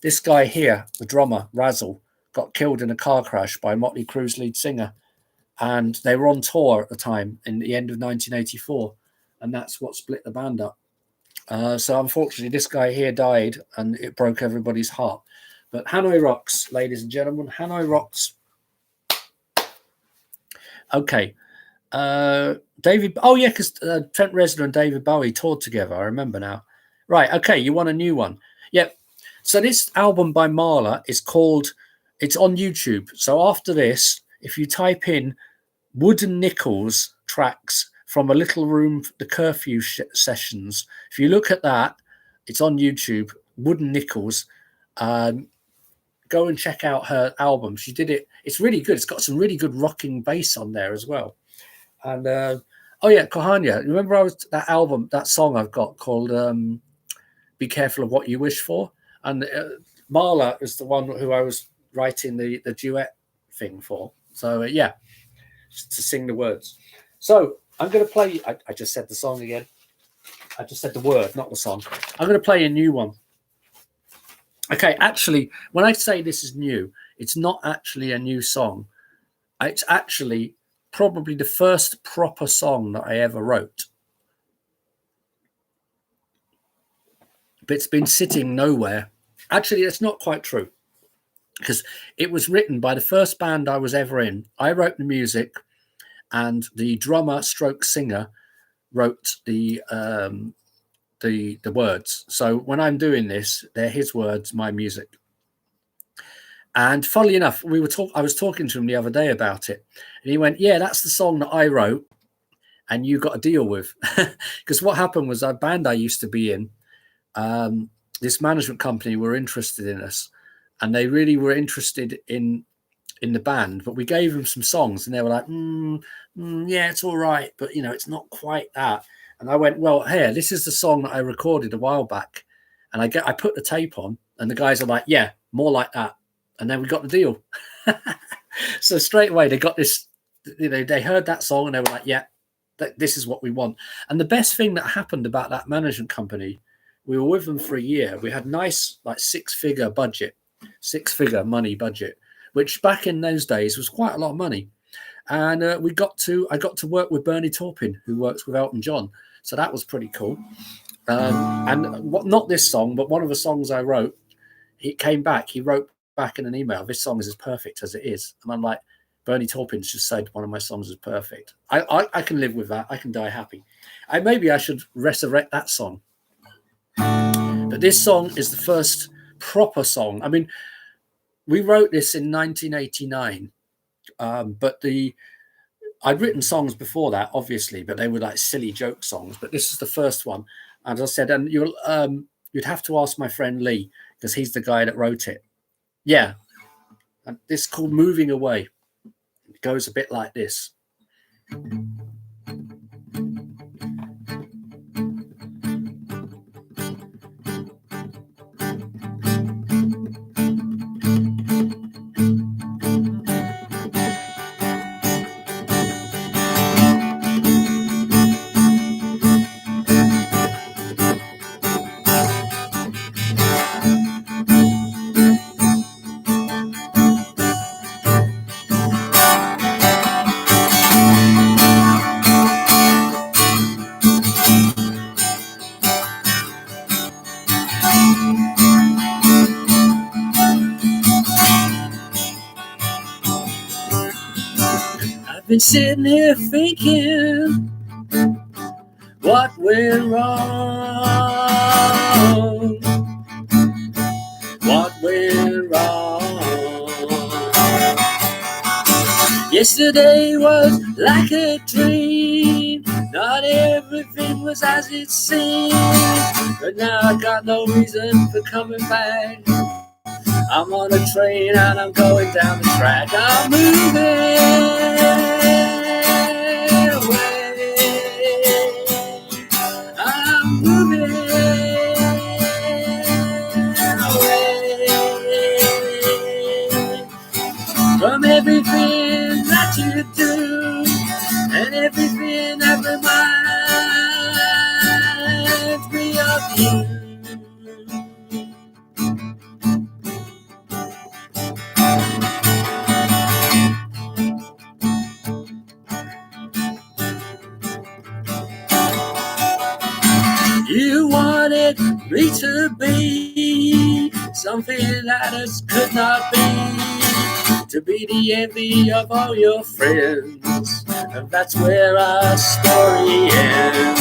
this guy here, the drummer Razzle, got killed in a car crash by Motley Crue's lead singer, and they were on tour at the time in the end of 1984, and that's what split the band up. So unfortunately, this guy here died, and it broke everybody's heart. But Hanoi rocks, ladies and gentlemen. Hanoi rocks. Okay. David. Oh, yeah, because Trent Reznor and David Bowie toured together. I remember now. Right. Okay. You want a new one? Yep. So this album by Marla is called, it's on YouTube. So after this, if you type in Wooden Nickels tracks from A Little Room, the Curfew Sessions. If you look at that, it's on YouTube, Wooden Nickels. Go and check out her album. She did it. It's really good. It's got some really good rocking bass on there as well. And, oh yeah, Kohania. Remember that album, that song I've got called Be Careful of What You Wish For? And Marla is the one who I was writing the duet thing for. So, yeah, to sing the words. So, I'm going to play, I just said the song again. I just said the word, not the song. I'm going to play a new one. Okay, actually, when I say this is new, it's not actually a new song. It's actually probably the first proper song that I ever wrote. But it's been sitting nowhere. Actually, that's not quite true, because it was written by the first band I was ever in. I wrote the music, and the drummer stroke singer wrote the words. So when I'm doing this, they're his words, my music. And funnily enough, I was talking to him the other day about it, and he went, "Yeah, that's the song that I wrote, and you got to deal with." Because what happened was, a band I used to be in, this management company were interested in us, and they really were interested in the band, but we gave them some songs, and they were like, yeah, it's all right, but it's not quite that. And I went, well, here, this is the song that I recorded a while back, and I put the tape on, and the guys are like, yeah, more like that. And then we got the deal. So straight away they got this, they heard that song and they were like, yeah, this is what we want. And the best thing that happened about that management company, we were with them for a year. We had nice, like six-figure money budget, which back in those days was quite a lot of money. And I got to work with Bernie Taupin, who works with Elton John. So that was pretty cool. Not this song, but one of the songs I wrote, he wrote back in an email, "This song is as perfect as it is." And I'm like, Bernie Taupin's just said one of my songs is perfect. I can live with that. I can die happy. Maybe I should resurrect that song. But this song is the first proper song. I mean, we wrote this in 1989, but I'd written songs before that, obviously, but they were like silly joke songs. But this is the first one. And as I said, and you'd have to ask my friend Lee, because he's the guy that wrote it. Yeah. And this is called Moving Away. It goes a bit like this. Been sitting here thinking what went wrong, what went wrong. Yesterday was like a dream, not everything was as it seemed, but now I got no reason for coming back. I'm on a train and I'm going down the track. I'm moving away. I'm moving away from everything that you do and everything that reminds me of you. You wanted me to be something that us could not be, to be the envy of all your friends, and that's where our story ends.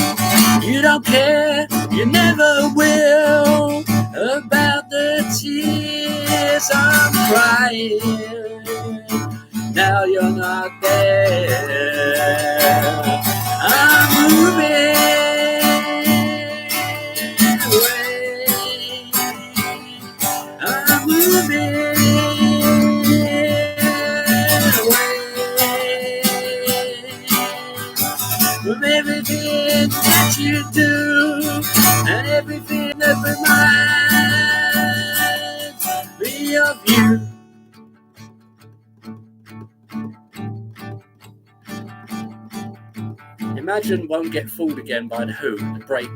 You don't care, you never will, about the tears I'm crying. Now you're not there. I'm moving away. I'm moving away from everything that you do and everything that reminds me of you. Imagine Won't Get Fooled Again by The Who, The Break.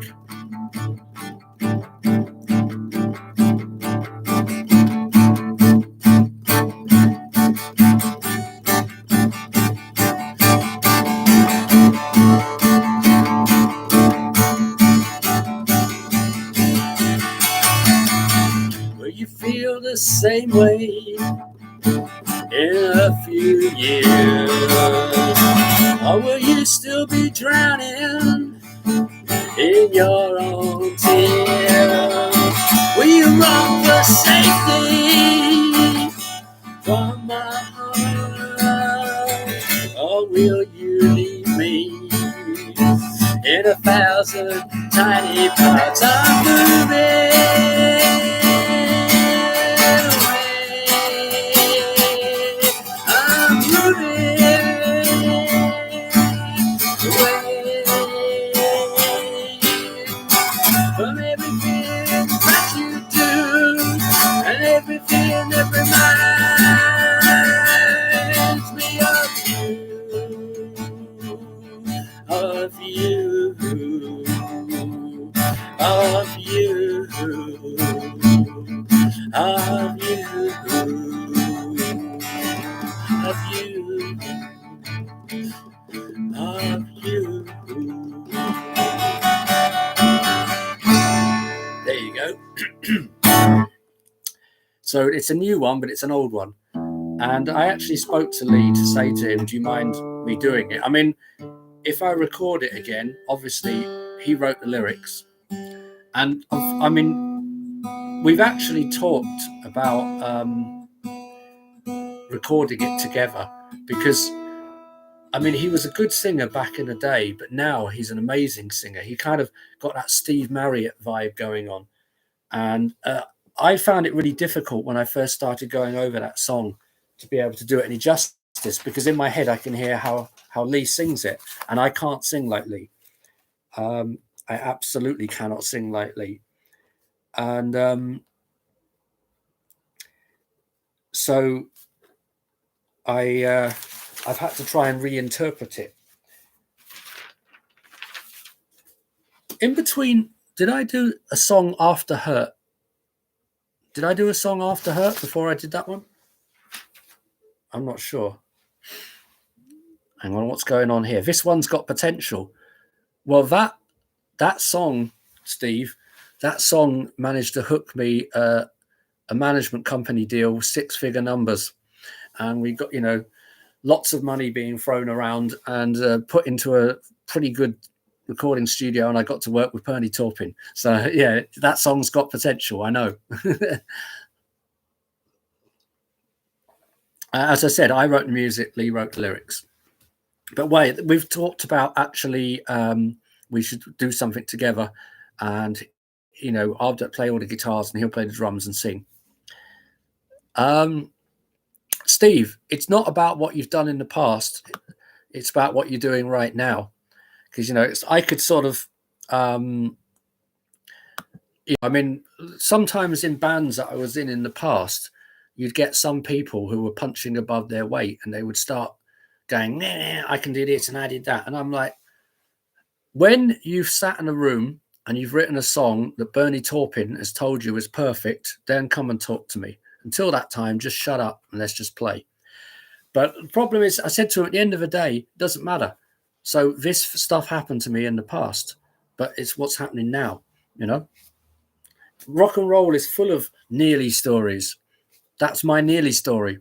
Will you feel the same way in a few years? Or will you still be drowning in your own tears? Will you run for safety from my heart? Or will you leave me in 1,000 tiny parts? I'm moving away. I'm moving away from everything that you do and everything that reminds me of you, of you, of you, of you, of you, of you. There you go. So it's a new one, but it's an old one. And I actually spoke to Lee to say to him, do you mind me doing it? I mean, if I record it again, obviously he wrote the lyrics. And I mean, we've actually talked about recording it together because, I mean, he was a good singer back in the day, but now he's an amazing singer. He kind of got that Steve Marriott vibe going on. And I found it really difficult when I first started going over that song to be able to do it any justice, because in my head I can hear how Lee sings it, and I can't sing like Lee. I absolutely cannot sing like Lee. And so I've had to try and reinterpret it. In between, did I do a song after Hurt? Did I do a song after Hurt before I did that one? I'm not sure. Hang on, what's going on here? This one's got potential. Well, that song, Steve, that song managed to hook me a management company deal, 6-figure numbers. And we got, lots of money being thrown around and put into a pretty good recording studio, and I got to work with Perny Taupin. So yeah, that song's got potential, I know. As I said, I wrote the music, Lee wrote the lyrics. But wait, we've talked about actually we should do something together, and I'll play all the guitars and he'll play the drums and sing. Steve, it's not about what you've done in the past. It's about what you're doing right now. Because, I could sort of, sometimes in bands that I was in the past, you'd get some people who were punching above their weight and they would start going, nah, I can do this and I did that. And I'm like, when you've sat in a room and you've written a song that Bernie Taupin has told you is perfect, then come and talk to me. Until that time, just shut up and let's just play. But the problem is, I said to him, at the end of the day, it doesn't matter. So this stuff happened to me in the past, but it's what's happening now, Rock and roll is full of nearly stories. That's my nearly story.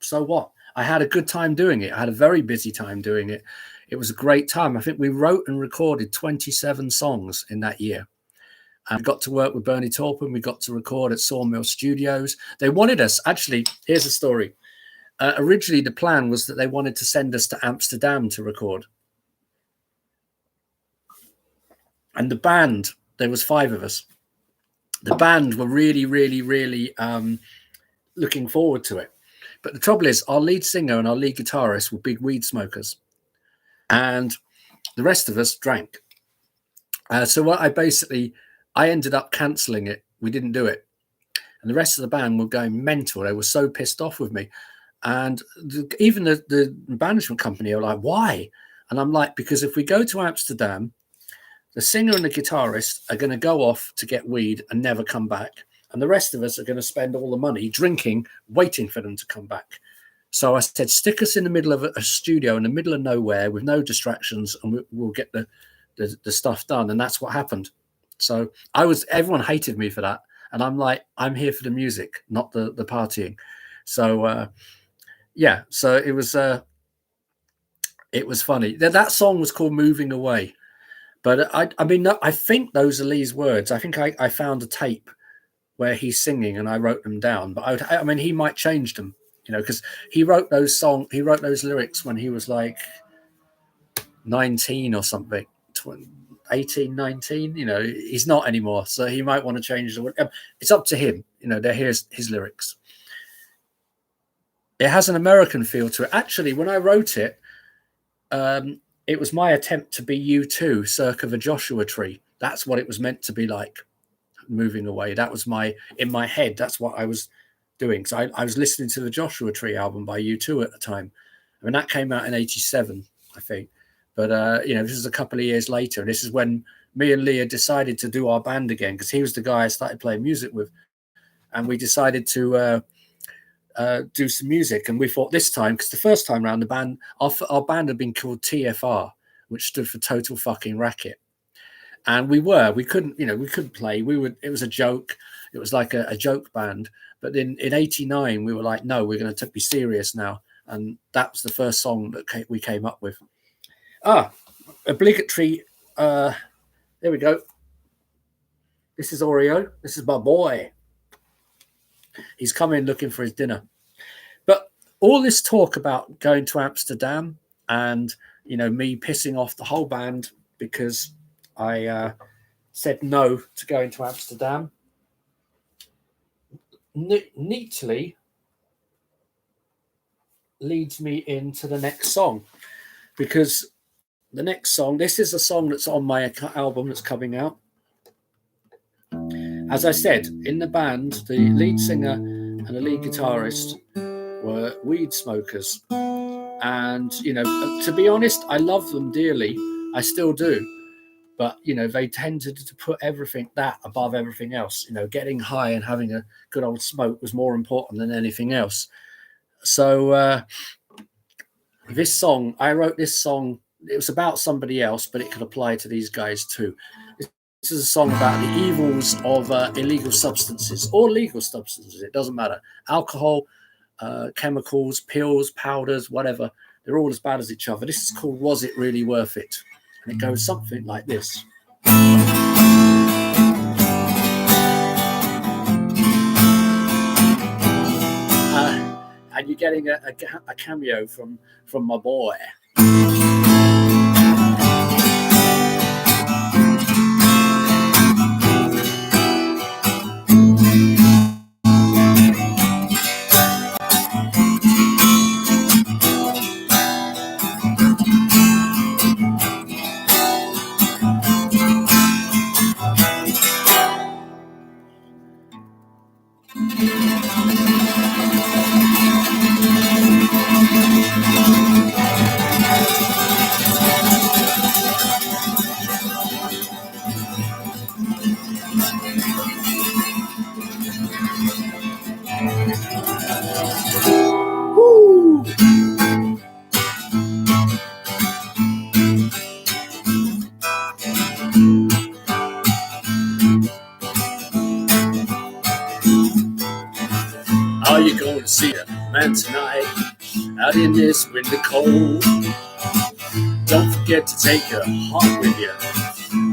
So what? I had a good time doing it. I had a very busy time doing it. It was a great time. I think we wrote and recorded 27 songs in that year. And we got to work with Bernie Taupin. We got to record at Sawmill Studios. They wanted us. Actually, here's a story. Originally, the plan was that they wanted to send us to Amsterdam to record. And the band, there was 5 of us. The band were really, really, really looking forward to it. But the trouble is, our lead singer and our lead guitarist were big weed smokers. And the rest of us drank. So what I ended up cancelling it. We didn't do it. And the rest of the band were going mental. They were so pissed off with me. And even the management company are like, why? And I'm like, because if we go to Amsterdam, the singer and the guitarist are going to go off to get weed and never come back. And the rest of us are going to spend all the money drinking, waiting for them to come back. So I said, stick us in the middle of a studio in the middle of nowhere with no distractions, and we'll get the stuff done. And that's what happened. So everyone hated me for that. And I'm like, I'm here for the music, not the partying. So, so it was funny. That song was called Moving Away. But I think those are Lee's words. I think I found a tape where he's singing and I wrote them down. But he might change them, because he wrote those lyrics when he was like 19 or something, 18, 19. He's not anymore. So he might want to change the. It's up to him. They're his lyrics. It has an American feel to it. Actually, when I wrote it, it was my attempt to be U2, circa the Joshua Tree. That's what it was meant to be like, Moving Away. That was in my head, that's what I was doing. So I was listening to the Joshua Tree album by U2 at the time. That came out in 87, I think. But, this is a couple of years later. And this is when me and Leah decided to do our band again, because he was the guy I started playing music with. And we decided to do some music. And we thought this time, because the first time around, the band, our band had been called TFR, which stood for Total Fucking Racket. And we couldn't play. It was a joke. It was like a joke band. But then in 89, we were like, no, we're going to be serious now. And that was the first song that we came up with. Obligatory. There we go. This is Oreo. This is my boy. He's coming looking for his dinner. But all this talk about going to Amsterdam and, me pissing off the whole band because I said no to going to Amsterdam, neatly leads me into the next song. Because the next song, this is a song that's on my album that's coming out. As I said, in the band, the lead singer and the lead guitarist were weed smokers. And, to be honest, I love them dearly. I still do. But, they tended to put that above everything else. Getting high and having a good old smoke was more important than anything else. So this song, I wrote this song, it was about somebody else, but it could apply to these guys too. This is a song about the evils of illegal substances or legal substances. It doesn't matter. Alcohol, chemicals, pills, powders, whatever. They're all as bad as each other. This is called Was It Really Worth It? And it goes something like this. And you're getting a cameo from my boy. gonna see a man tonight out in this winter cold. Don't forget to take your heart with you.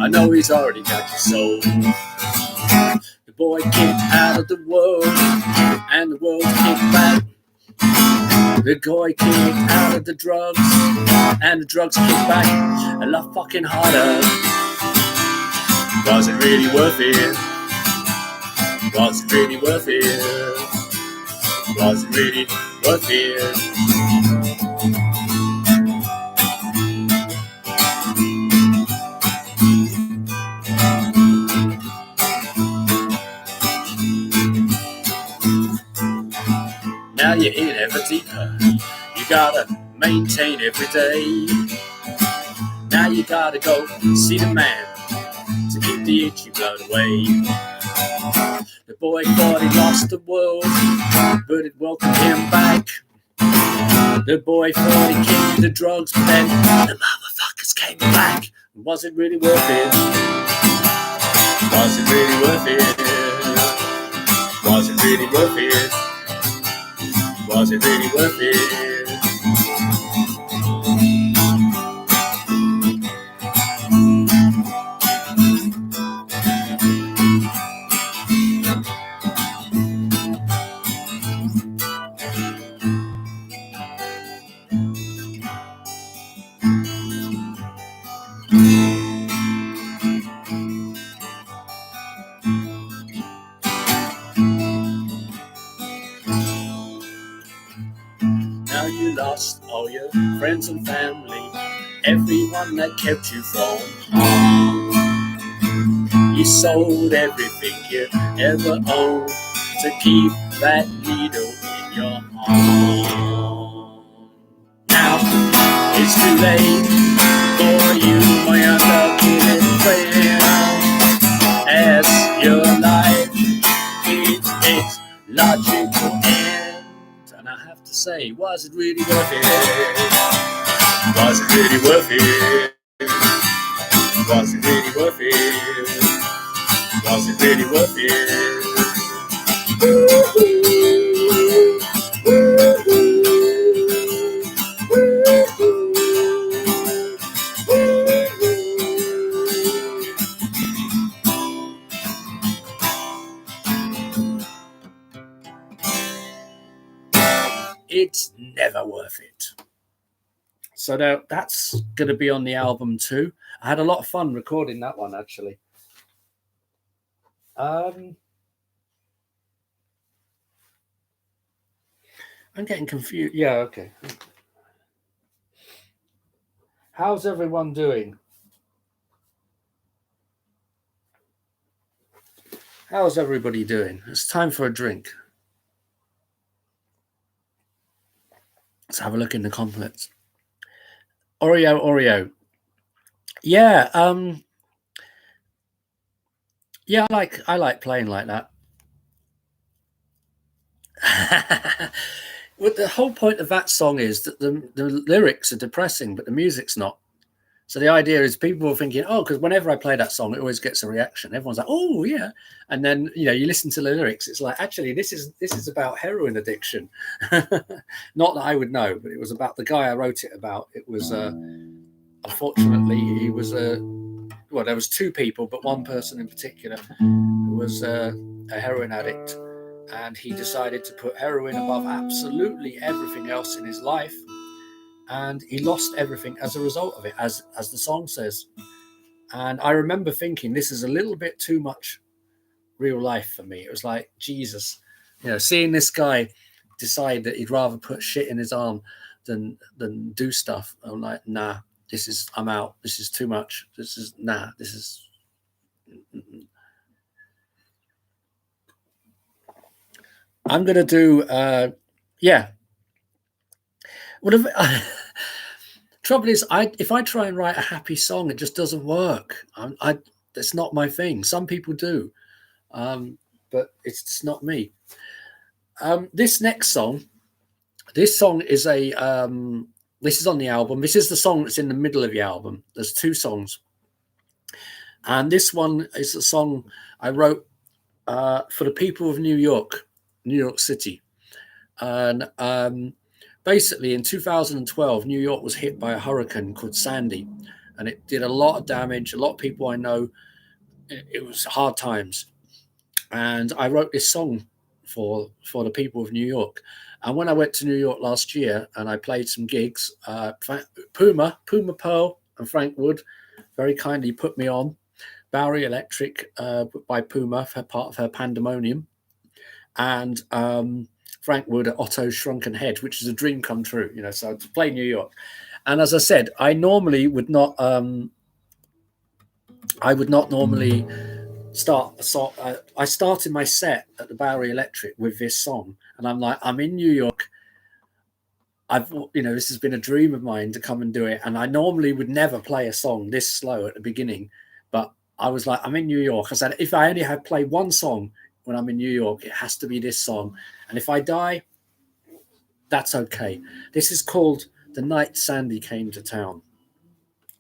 I know he's already got your soul. The boy kicked out of the world, and the world kicked back. The boy kicked out of the drugs, and the drugs kicked back a lot fucking harder. Was it really worth it? Was it really worth it? Was it really worth it? Now you're in ever deeper. You gotta maintain every day. Now you gotta go see the man to keep the itchy blood away. The boy thought he lost the world, but it welcomed him back. The boy thought he kicked the drugs, but then the motherfuckers came back. Was it really worth it? Was it really worth it? Was it really worth it? Was it really worth it? Now you lost all your friends and family, everyone that kept you from harm. You sold everything you ever owned to keep that needle in your arm. Now it's too late for you, my unlucky friend, as your life meets its logical end. And I have to say, was it really worth it? Was it really worth it? Was it really worth it? Was it really worth it? It's never worth it. So now that's going to be on the album too. I had a lot of fun recording that one, actually. I'm getting confused. Yeah, okay. How's everyone doing? How's everybody doing? It's time for a drink. Let's have a look in the comments. Oreo. Yeah, yeah, I like playing like that. Well, the whole point of that song is that the lyrics are depressing, but the music's not. So the idea is people are thinking, oh, because whenever I play that song, it always gets a reaction. Everyone's like, oh yeah, and then you listen to the lyrics. It's like, actually, this is about heroin addiction. Not that I would know, but it was about the guy I wrote it about. It was unfortunately he was well, there was two people, but one person in particular was a heroin addict, and he decided to put heroin above absolutely everything else in his life. And he lost everything as a result of it, as the song says. And I remember thinking, this is a little bit too much real life for me. It was like, Jesus, seeing this guy decide that he'd rather put shit in his arm than do stuff. I'm like, nah, I'm out. This is too much. I'm going to do, trouble is, if I try and write a happy song, it just doesn't work. It's not my thing. Some people do, but it's just not me. This next song, this song is this is on the album. This is the song that's in the middle of the album. There's two songs, and this one is a song I wrote for the people of New York City. And basically, in 2012, New York was hit by a hurricane called Sandy, and it did a lot of damage. A lot of people I know, it was hard times. And I wrote this song for the people of New York. And when I went to New York last year and I played some gigs, Puma Pearl and Frank Wood very kindly put me on Bowery Electric by Puma for part of her Pandemonium, and Frank Wood at Otto's Shrunken Head, which is a dream come true, you know. So to play New York, and as I said, I normally would not. I would not normally start a song. I started my set at the Bowery Electric with this song, and I'm like, I'm in New York. This has been a dream of mine to come and do it, and I normally would never play a song this slow at the beginning, but I was like, I'm in New York. I said, if I only had played one song when I'm in New York, it has to be this song, and if I die, that's okay. This is called "The Night Sandy Came to Town,"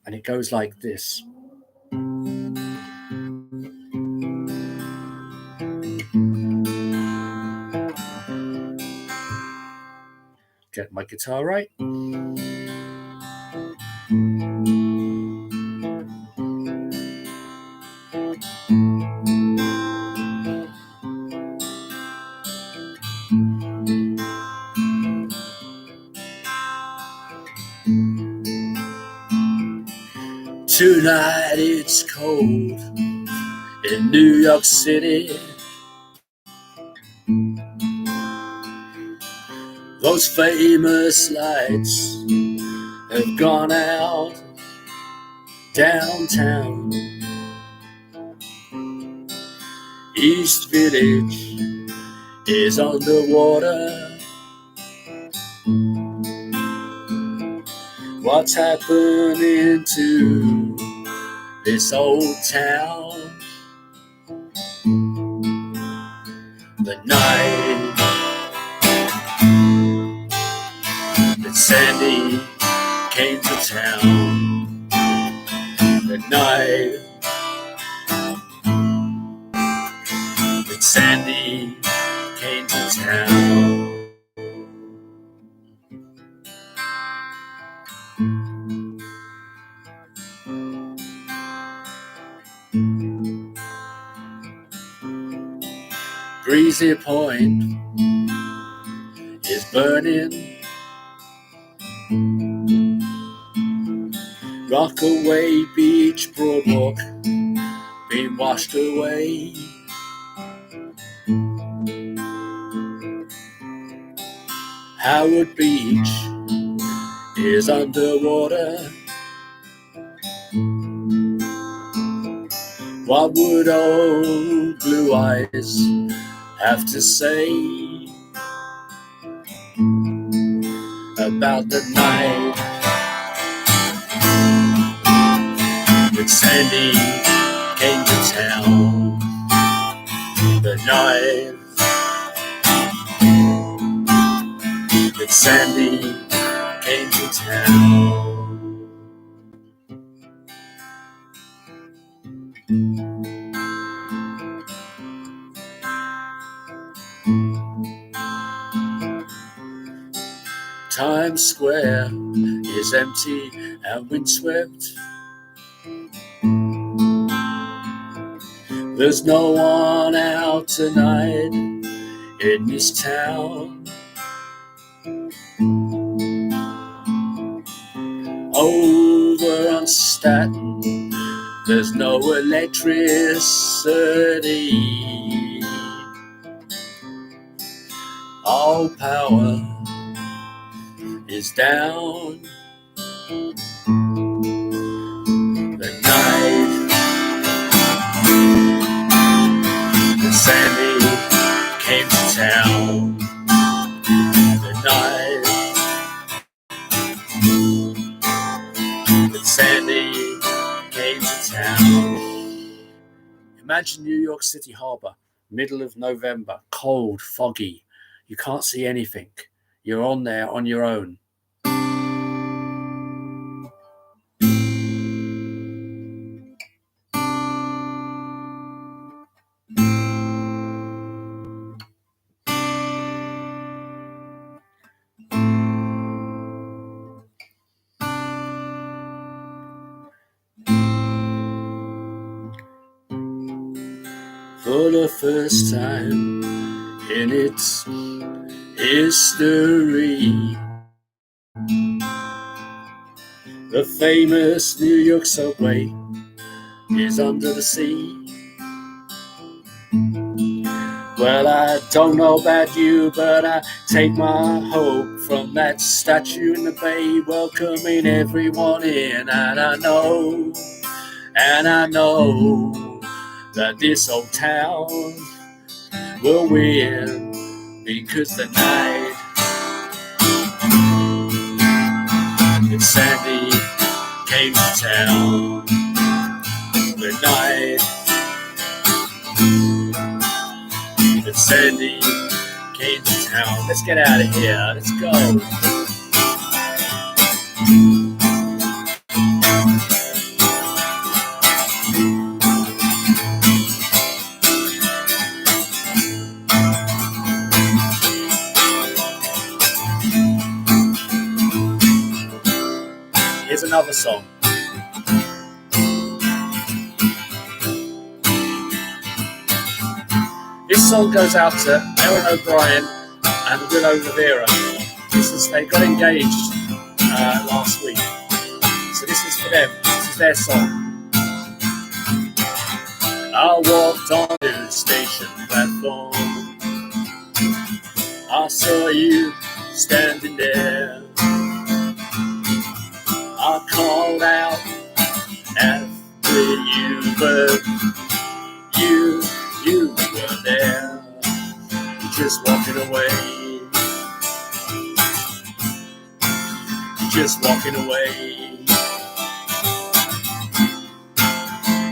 and it goes like this. Get my guitar right. Tonight it's cold in New York City. Those famous lights have gone out downtown. East Village is underwater. What's happening to this old town? The night that Sandy came to town. The night that Sandy came to town. Breezy Point is burning. Rockaway Beach, Broadwalk, being washed away. Howard Beach is underwater. What would old Blue Eyes have to say about the night that Sandy came to town? The night that Sandy came to town. Times Square is empty and windswept. There's no one out tonight in this town. Over on Staten, there's no electricity. All power is down. The night that Sandy came to town. The night that Sandy came to town. Imagine New York City Harbor, middle of November, cold, foggy. You can't see anything. You're on there on your own. for the first time in its history. The famous New York subway is under the sea. Well, I don't know about you, but I take my hope from that statue in the bay, welcoming everyone in. And I know that this old town will win, because the night that Sandy came to town, the night that Sandy came to town. Let's get out of here. Let's go. Here's another song. This song goes out to Aaron O'Brien and Willow Rivera. They got engaged last week. So this is for them. This is their song. I walked on the station platform. I saw you standing there. I called out after you, but you were there, just walking away. You're just walking away.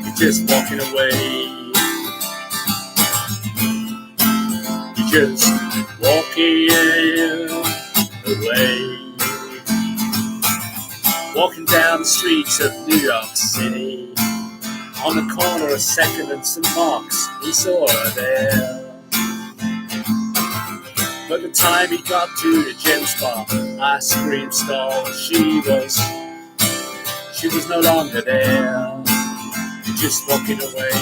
You're just walking away. You're just walking away. Walking down the streets of New York City, on the corner of 2nd and St. Mark's, he saw her there. By the time he got to the gem spot, ice cream stall, she was no longer there. You're just walking away.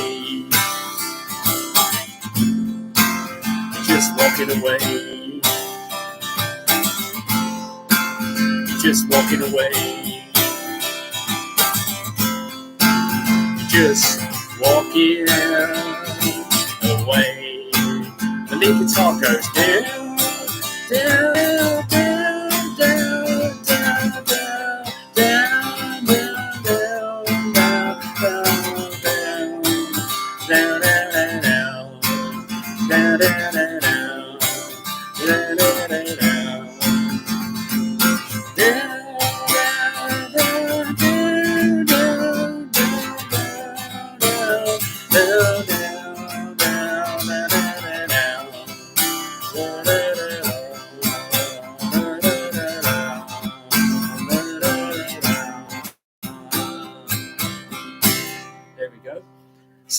You're just walking away. You're just walking away. Just walking away. The lead guitar goes down, down, down, down, down, down, down, down,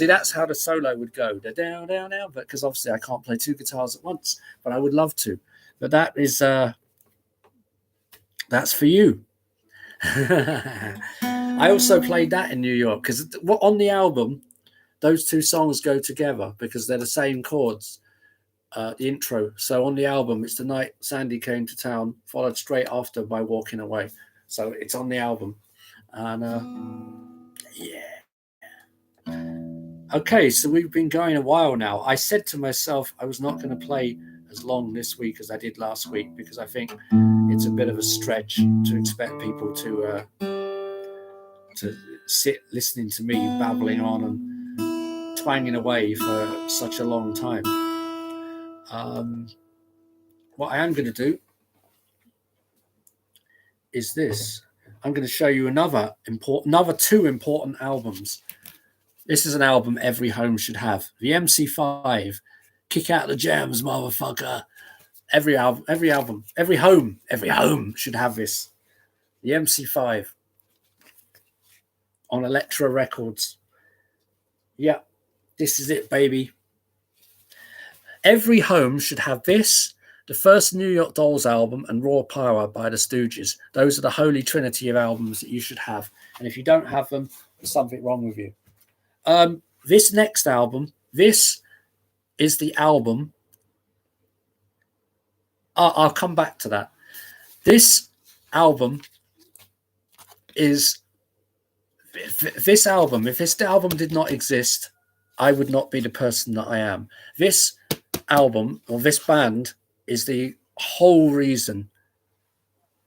See, that's how the solo would go. Down, down, down. But because obviously I can't play two guitars at once, but I would love to. But that is that's for you. I also played that in New York because on the album, those two songs go together because they're the same chords. The intro. So on the album, it's The Night Sandy Came to Town, followed straight after by Walking Away. So it's on the album. And yeah. Okay, so we've been going a while now. I said to myself I was not going to play as long this week as I did last week because I think it's a bit of a stretch to expect people to sit listening to me babbling on and twanging away for such a long time. What I am going to do is this. I'm going to show you another two important albums. This is an album every home should have. The MC5, Kick Out the Jams, motherfucker. Every home should have this. The MC5 on Elektra Records. Yeah, this is it, baby. Every home should have this, the first New York Dolls album, and Raw Power by the Stooges. Those are the holy trinity of albums that you should have. And if you don't have them, there's something wrong with you. This next album This is the album. I'll come back to that. This album is this album. If this album did not exist, I would not be the person that I am. This album or this band is the whole reason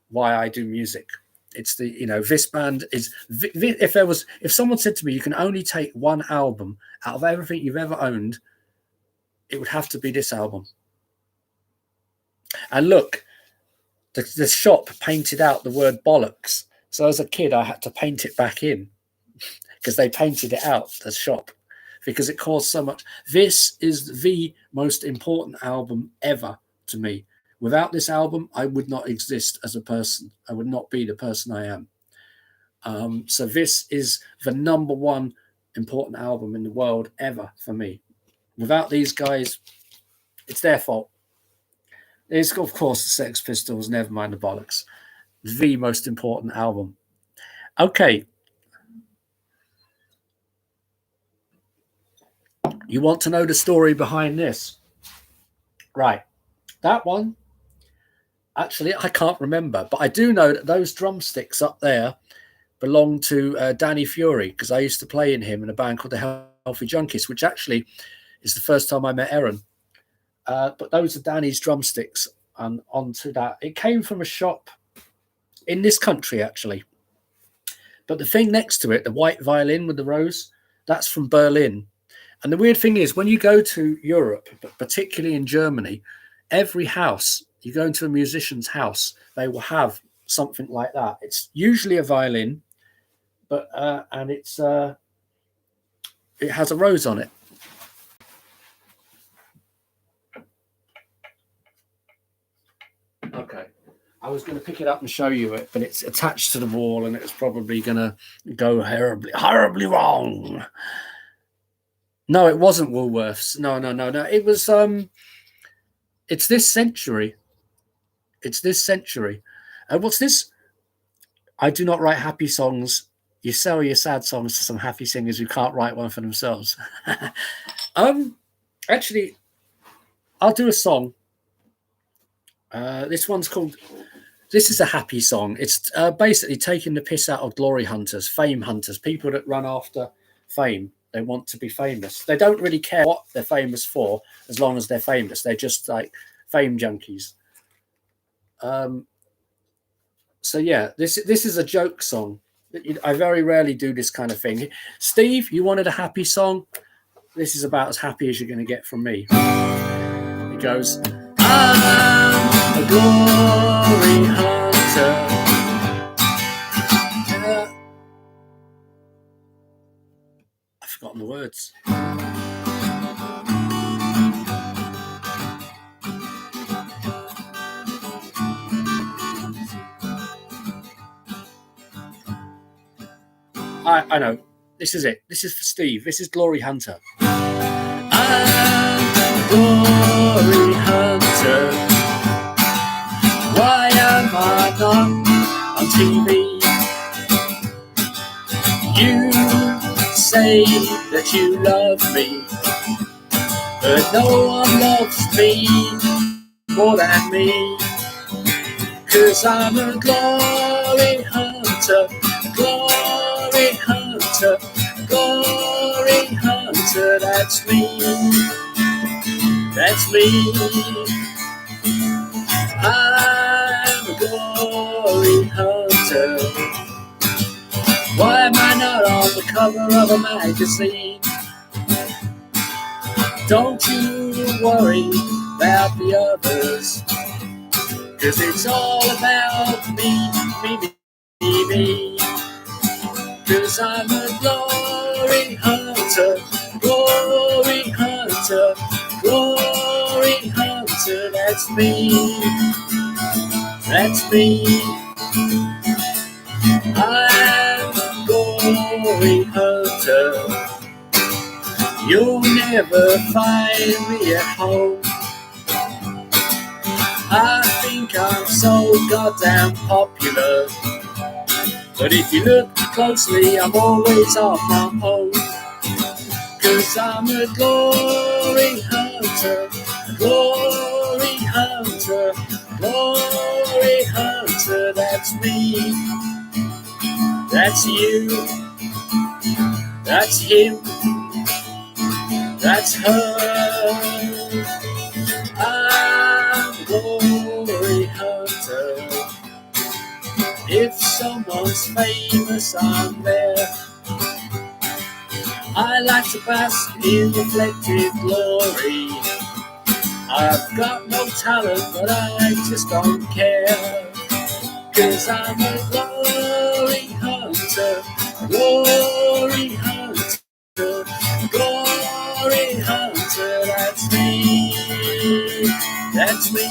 why I do music. It's the, you know, this band is, if someone said to me, you can only take one album out of everything you've ever owned, it would have to be this album. And look, the shop painted out the word bollocks. So as a kid, I had to paint it back in because they painted it out, the shop, because it caused so much. This is the most important album ever to me. Without this album, I would not exist as a person. I would not be the person I am. So this is the number one important album in the world ever for me. Without these guys, it's their fault. It's, of course, the Sex Pistols, never mind the bollocks. The most important album. Okay. You want to know the story behind this? Right. That one, actually, I can't remember, but I do know that those drumsticks up there belong to Danny Fury, because I used to play in him in a band called the Healthy Junkies, which actually is the first time I met Aaron. But those are Danny's drumsticks, and onto that. It came from a shop in this country, actually. But the thing next to it, the white violin with the rose, that's from Berlin. And the weird thing is, when you go to Europe, but particularly in Germany, every house, you go into a musician's house, they will have something like that. It's usually a violin, but and it has a rose on it. Okay, I was going to pick it up and show you it, but it's attached to the wall, and it's probably going to go horribly wrong. No, it wasn't Woolworths. No. It was. It's this century. It's this century. What's this? I do not write happy songs. You sell your sad songs to some happy singers who can't write one for themselves. Actually, I'll do a song. This one's called. This is a happy song. It's basically taking the piss out of glory hunters, fame hunters, people that run after fame. They want to be famous. They don't really care what they're famous for, as long as they're famous. They're just like fame junkies. So yeah, this is a joke song. I very rarely do this kind of thing. Steve, you wanted a happy song? This is about as happy as you're going to get from me. It goes, I'm a glory hunter. I've forgotten the words. I know. This is it. This is for Steve. This is Glory Hunter. I'm a glory hunter. Why am I not on TV? You say that you love me, but no one loves me more than me. 'Cause I'm a glory hunter, glory hunter, glory hunter, that's me, that's me. I'm a glory hunter. Why am I not on the cover of a magazine? Don't you worry about the others, 'cause it's all about me, me, me, me. 'Cause I'm a glory hunter, glory hunter, glory hunter, that's me, that's me. I'm a glory hunter. You'll never find me at home. I think I'm so goddamn popular, but if you look closely, I'm always on my own. 'cause I'm a glory hunter, glory hunter, glory hunter. That's me, that's you, that's him, that's her. I'm a glory hunter. If someone's famous, I'm there. I like to bask in reflected glory. I've got no talent, but I just don't care. 'Cause I'm a glory hunter, glory hunter, glory hunter. That's me, that's me.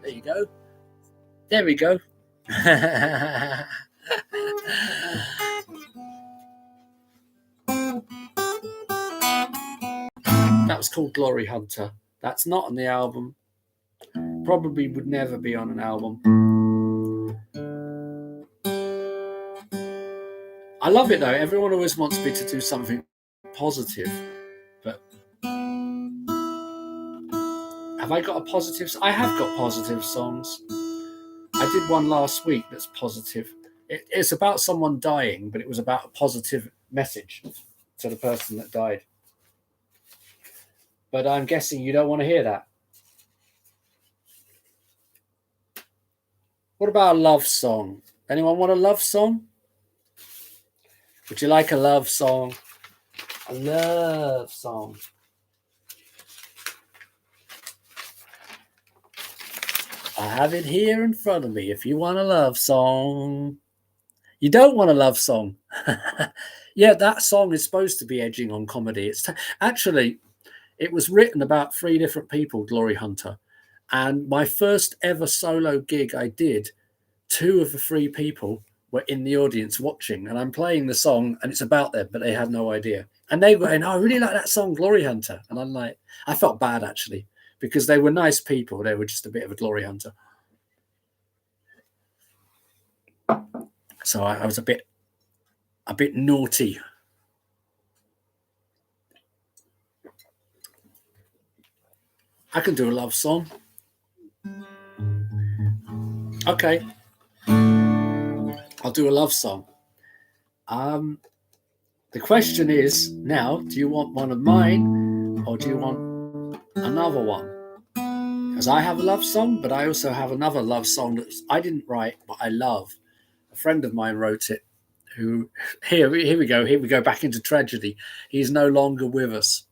There you go. There we go. That was called Glory Hunter. That's not on the album. Probably would never be on an album. I love it though. Everyone always wants me to do something positive, but have I got a positive? I have got positive songs. I did one last week that's positive. It's about someone dying, but it was about a positive message to the person that died. But I'm guessing you don't want to hear that. What about a love song? Anyone want a love song? Would you like a love song? A love song. I have it here in front of me if you want a love song. You don't want a love song. Yeah, that song is supposed to be edging on comedy. Actually, it was written about 3 different people, Glory Hunter. And my first ever solo gig I did, 2 of the 3 people were in the audience watching. And I'm playing the song and it's about them, but they had no idea. And they were going, oh, I really like that song, Glory Hunter. And I'm like, I felt bad actually, because they were nice people. They were just a bit of a glory hunter. So I was a bit naughty. I can do a love song. Okay. I'll do a love song. The question is now, do you want one of mine or do you want another one? Because I have a love song, but I also have another love song that I didn't write, but I love. A friend of mine wrote it. Who here we go back into tragedy. He's no longer with us.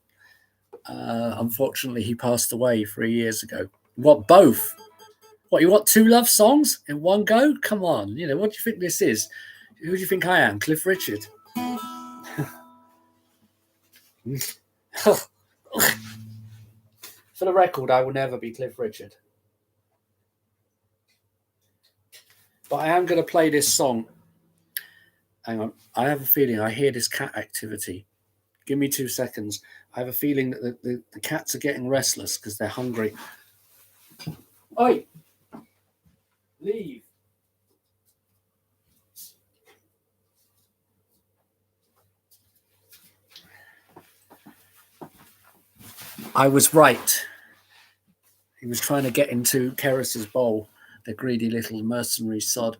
Unfortunately, he passed away 3 years ago. What, both? What, you want 2 love songs in one go? Come on, what do you think this is? Who do you think I am, Cliff Richard? For the record, I will never be Cliff Richard. But I am going to play this song. Hang on. I have a feeling I hear this cat activity. Give me 2 seconds. I have a feeling that the cats are getting restless because they're hungry. Oi! Leave. I was right. He was trying to get into Keris's bowl, the greedy little mercenary sod.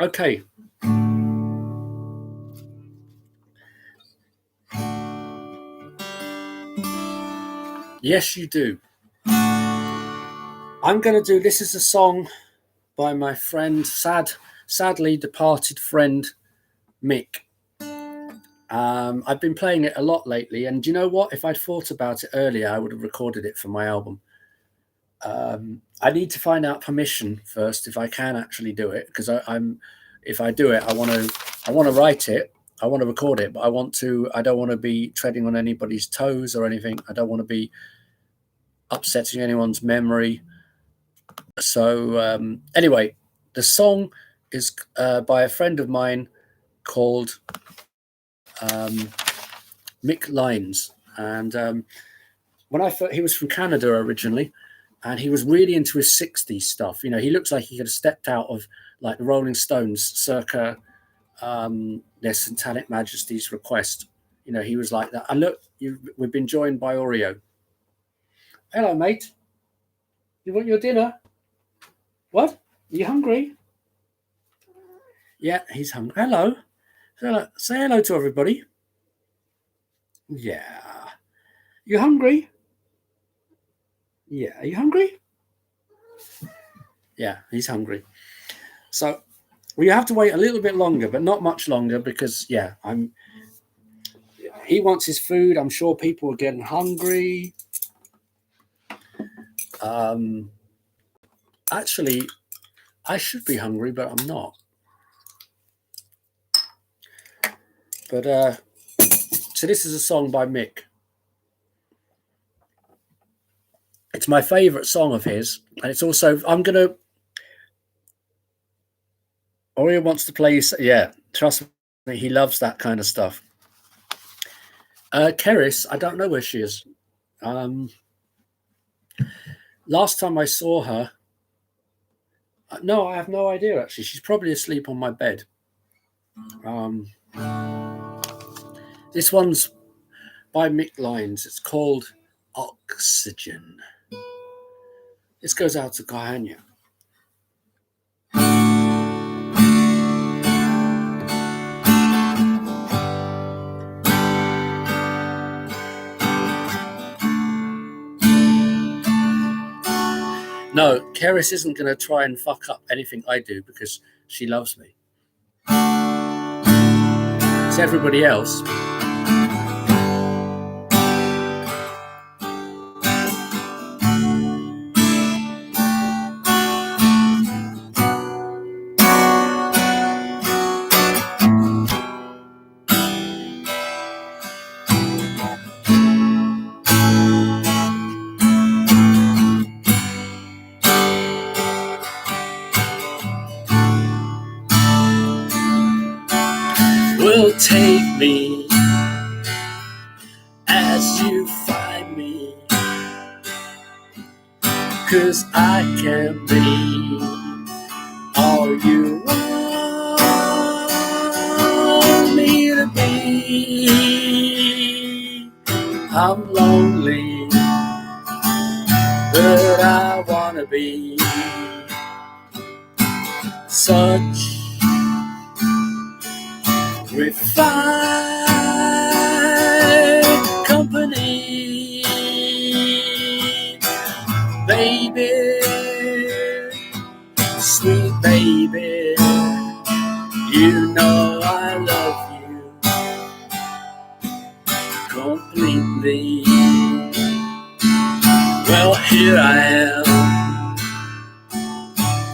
Okay. Yes, you do. I'm going to do, this is a song by my friend, sadly departed friend, Mick. I've been playing it a lot lately, and do you know what? If I'd thought about it earlier, I would have recorded it for my album. I need to find out permission first if I can actually do it, because if I do it, I want to write it, I want to record it, but I don't want to be treading on anybody's toes or anything. I don't want to be upsetting anyone's memory. So anyway, the song is by a friend of mine called Mick Lynes, and when he was from Canada originally, and he was really into his 60s stuff. You know, he looks like he could have stepped out of like the Rolling Stones circa their Satanic Majesty's request. You know, he was like that. And look, we've been joined by Oreo. Hello, mate. You want your dinner? What? Are you hungry? Yeah, he's hungry. Hello. Say hello to everybody. Yeah. You hungry? Yeah. Are you hungry? Yeah, he's hungry. So we have to wait a little bit longer, but not much longer because, yeah, he wants his food. I'm sure people are getting hungry. Actually, I should be hungry, but I'm not. But so this is a song by Mick. It's my favorite song of his, and it's also Oreo wants to play. Yeah, trust me, he loves that kind of stuff. Keris, I don't know where she is. Last time I saw her, no, I have no idea. Actually, she's probably asleep on my bed. This one's by Mick Lynes. It's called Oxygen. This goes out to Kahanya. No, Keris isn't going to try and fuck up anything I do because she loves me. It's everybody else. Will take me as you find me, 'cause I can be all you want me to be. I'm lonely, but I wanna be such refined company, baby, sweet baby, you know I love you completely. Well, here I am,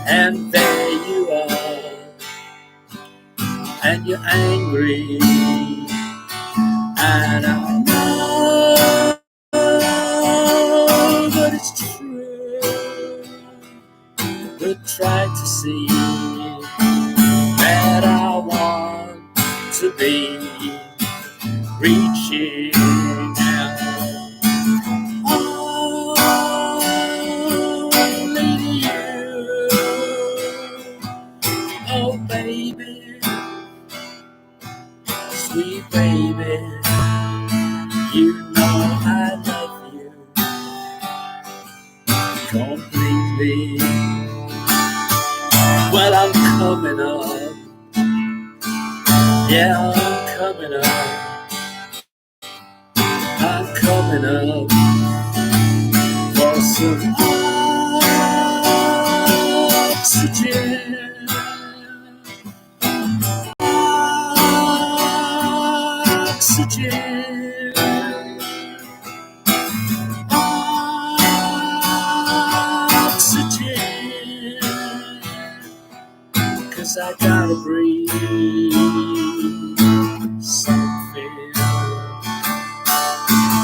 and there you are, and you're angry, and I know that it's true, but try to see that I want to be reaching out. Only you, oh baby, sweet baby, you know I love you completely. Well, I'm coming up, yeah, I'm coming up, I'm coming up for some oxygen. Oxygen, oxygen, 'cause I gotta breathe something.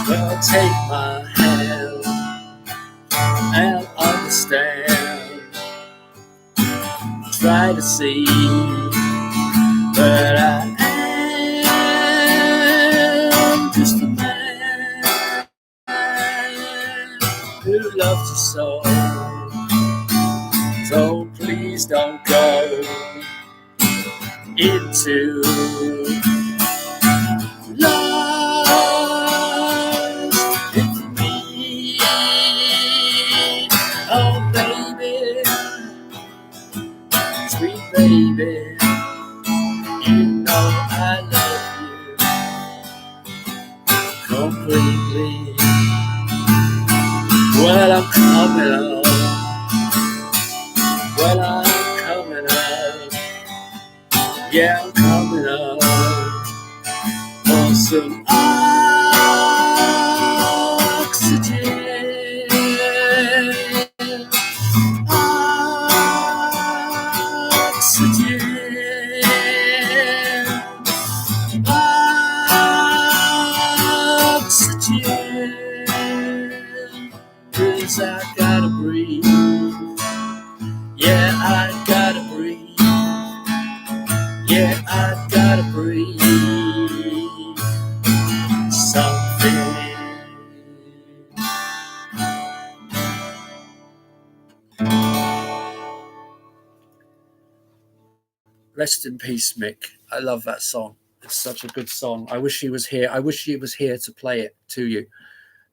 Well, take my hand and understand. Try to see that I am just a man who loves to your soul. So please don't go into love with me. Oh baby, sweet baby, you know I love you completely. Well, I'm coming up. Well, I'm coming up. Yeah, I'm coming up for some oxygen. Oxygen. Oxygen. 'Cause I gotta breathe. Yeah, I gotta breathe. Yeah, I gotta breathe something. Rest in peace, Mick. I love that song. It's such a good song. I wish he was here. I wish he was here to play it to you.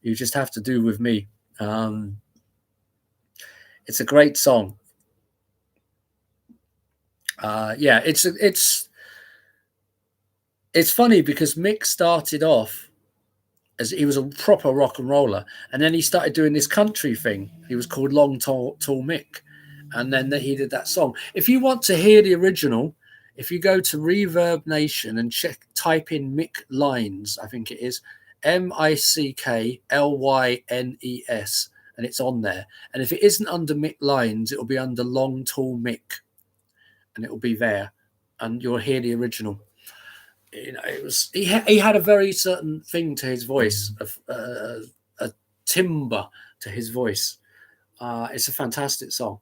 You just have to do with me. It's a great song. Yeah, it's funny because Mick started off as he was a proper rock and roller, and then he started doing this country thing. He was called Long Tall Mick, and then he did that song. If you want to hear the original, if you go to Reverb Nation and type in Mick Lynes, I think it is Micklynes, and it's on there. And if it isn't under Mick Lynes, it will be under Long Tall Mick, and it will be there, and you'll hear the original. You know, it was he had a very certain thing to his voice, a timbre to his voice. It's a fantastic song.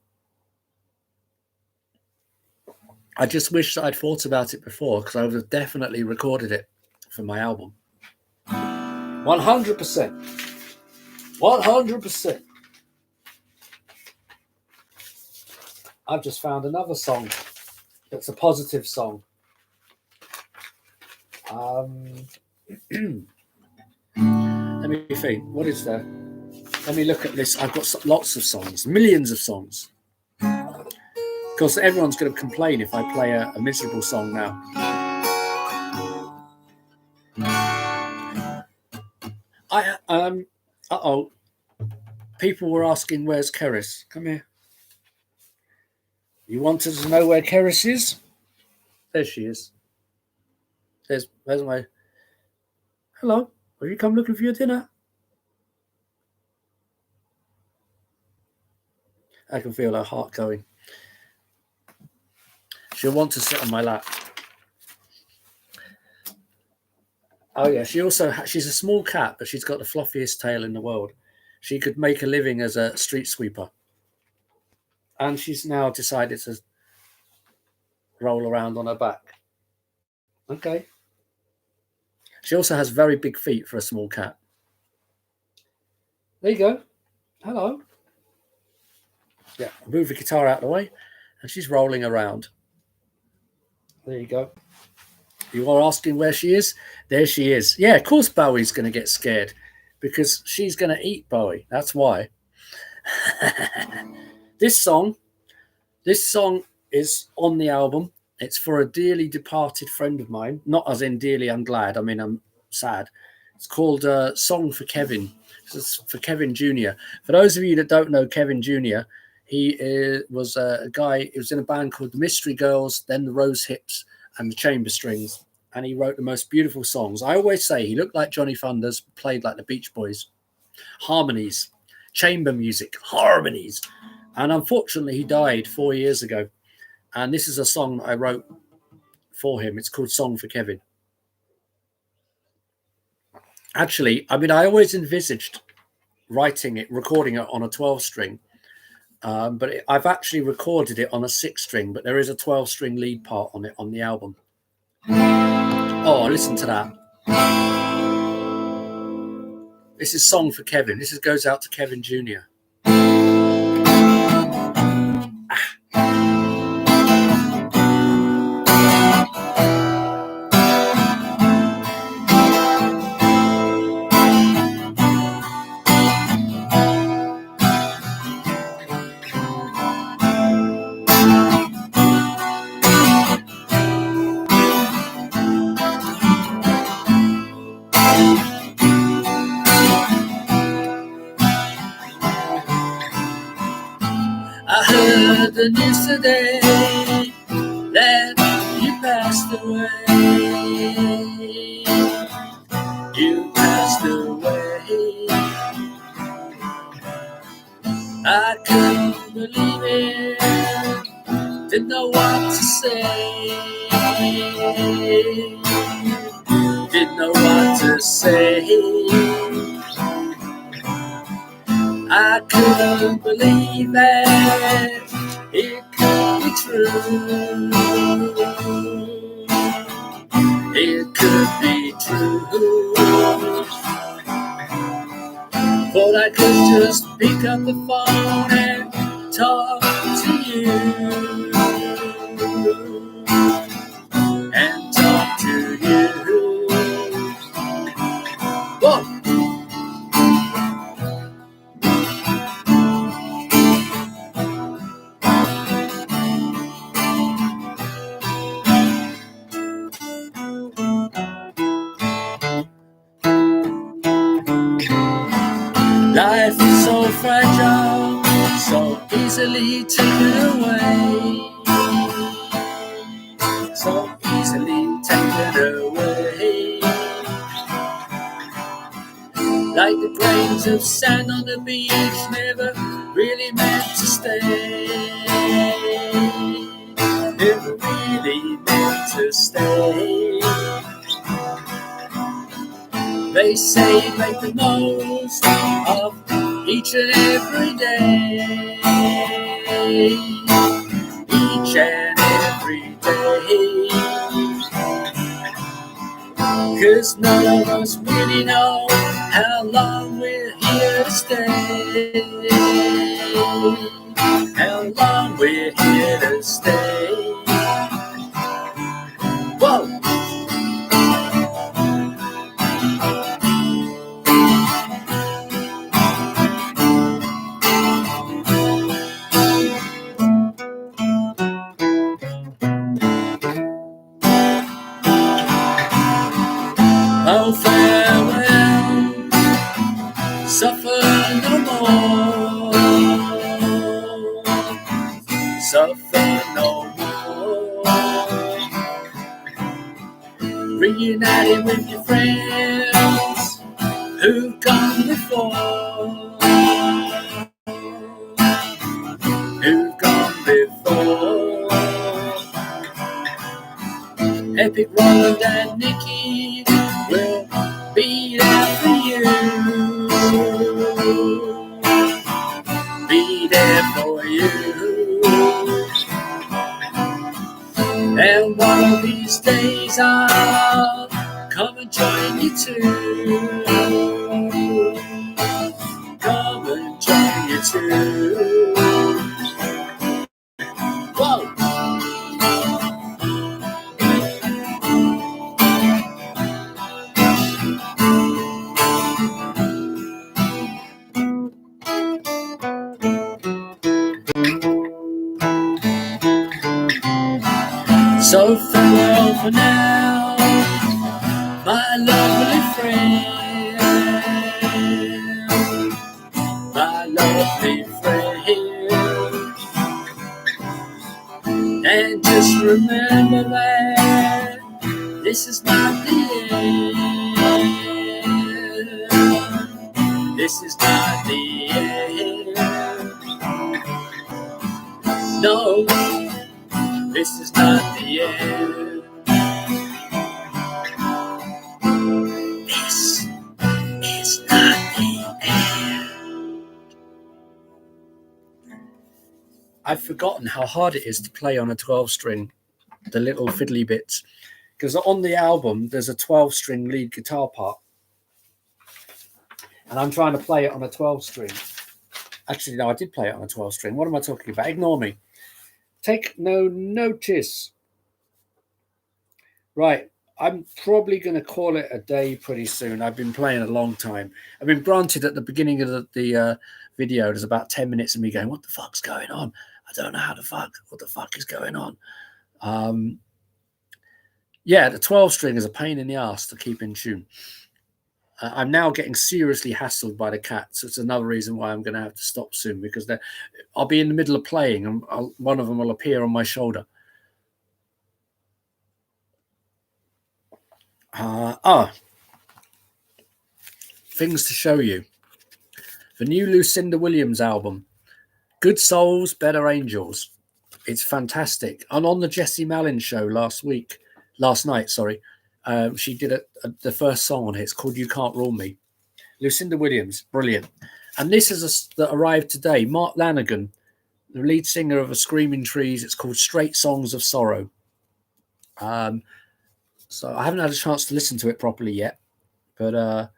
I just wish I'd thought about it before, because I would have definitely recorded it for my album. 100%. 100%. I've just found another song that's a positive song. Let me think. What is there? Let me look at this. I've got lots of songs, millions of songs. Of course, everyone's going to complain if I play a miserable song now. People were asking, where's Keris? Come here. You wanted to know where Keris is? There she is. There's my... Hello, will you come looking for your dinner? I can feel her heart going. She'll want to sit on my lap. Oh yeah, she's a small cat, but she's got the fluffiest tail in the world. She could make a living as a street sweeper. And she's now decided to roll around on her back. Okay. She also has very big feet for a small cat. There you go. Hello. Yeah, move the guitar out of the way, and she's rolling around. There you go. You are asking where she is? There she is. Yeah, of course Bowie's going to get scared, because she's going to eat Bowie. That's why. This song is on the album. It's for a dearly departed friend of mine. Not as in dearly I'm glad. I mean, I'm sad. It's called Song for Kevin. It's for Kevin Jr. For those of you that don't know Kevin Jr., he was a guy. He was in a band called the Mystery Girls, then the Rose Hips and the Chamber Strings. And he wrote the most beautiful songs. I always say he looked like Johnny Thunders, played like the Beach Boys. Harmonies, chamber music, harmonies. And unfortunately, he died 4 years ago. And this is a song that I wrote for him. It's called Song for Kevin. Actually, I mean, I always envisaged writing it, recording it on a 12-string. But I've actually recorded it on a 6-string, but there is a 12-string lead part on it on the album. Oh, listen to that. This is Song for Kevin. This goes out to Kevin Jr. yesterday that you passed away. You passed away. I couldn't believe it, didn't know what to say, didn't know what to say. I couldn't believe that it could be true. It could be true. Thought I could just pick up the phone and talk to you. And talk to you. Whoa! Life is so fragile, so easily taken away. So easily taken away. Like the grains of sand on the beach, never really meant to stay. Never really meant to stay. They say make the most of each and every day. Each and every day. 'Cause none of us really know how long we're here to stay. How long we're here to stay. Whoa! Oh, farewell, suffer no more, suffer no more. Reunited with your friends who've gone before, who've gone before. Epic Roland and Nikki will be there for you. Be there for you. And one of these days I'll come and join you too. Come and join you too. Whoa! So farewell for now, my lovely friend, my lovely friend. And just remember that this is not the end. This is not the end. No. This is not the end. This is not the end. I've forgotten how hard it is to play on a 12-string, the little fiddly bits. Because on the album, there's a 12-string lead guitar part. And I'm trying to play it on a 12-string. Actually, no, I did play it on a 12-string. What am I talking about? Ignore me. Take no notice. Right, I'm probably going to call it a day pretty soon. I've been playing a long time. I mean, granted, at the beginning of the video, there's about 10 minutes of me going, what the fuck's going on? I don't know what the fuck is going on. Yeah, the 12-string is a pain in the ass to keep in tune. I'm now getting seriously hassled by the cats. It's another reason why I'm going to have to stop soon, because I'll be in the middle of playing and one of them will appear on my shoulder. Things to show you. The new Lucinda Williams album, Good Souls, Better Angels. It's fantastic. And on the Jessie Malin show last night, she did the first song on it. It's called You Can't Rule Me. Lucinda Williams, brilliant. And this is that arrived today. Mark Lanigan, the lead singer of A Screaming Trees. It's called Straight Songs of Sorrow. So I haven't had a chance to listen to it properly yet. But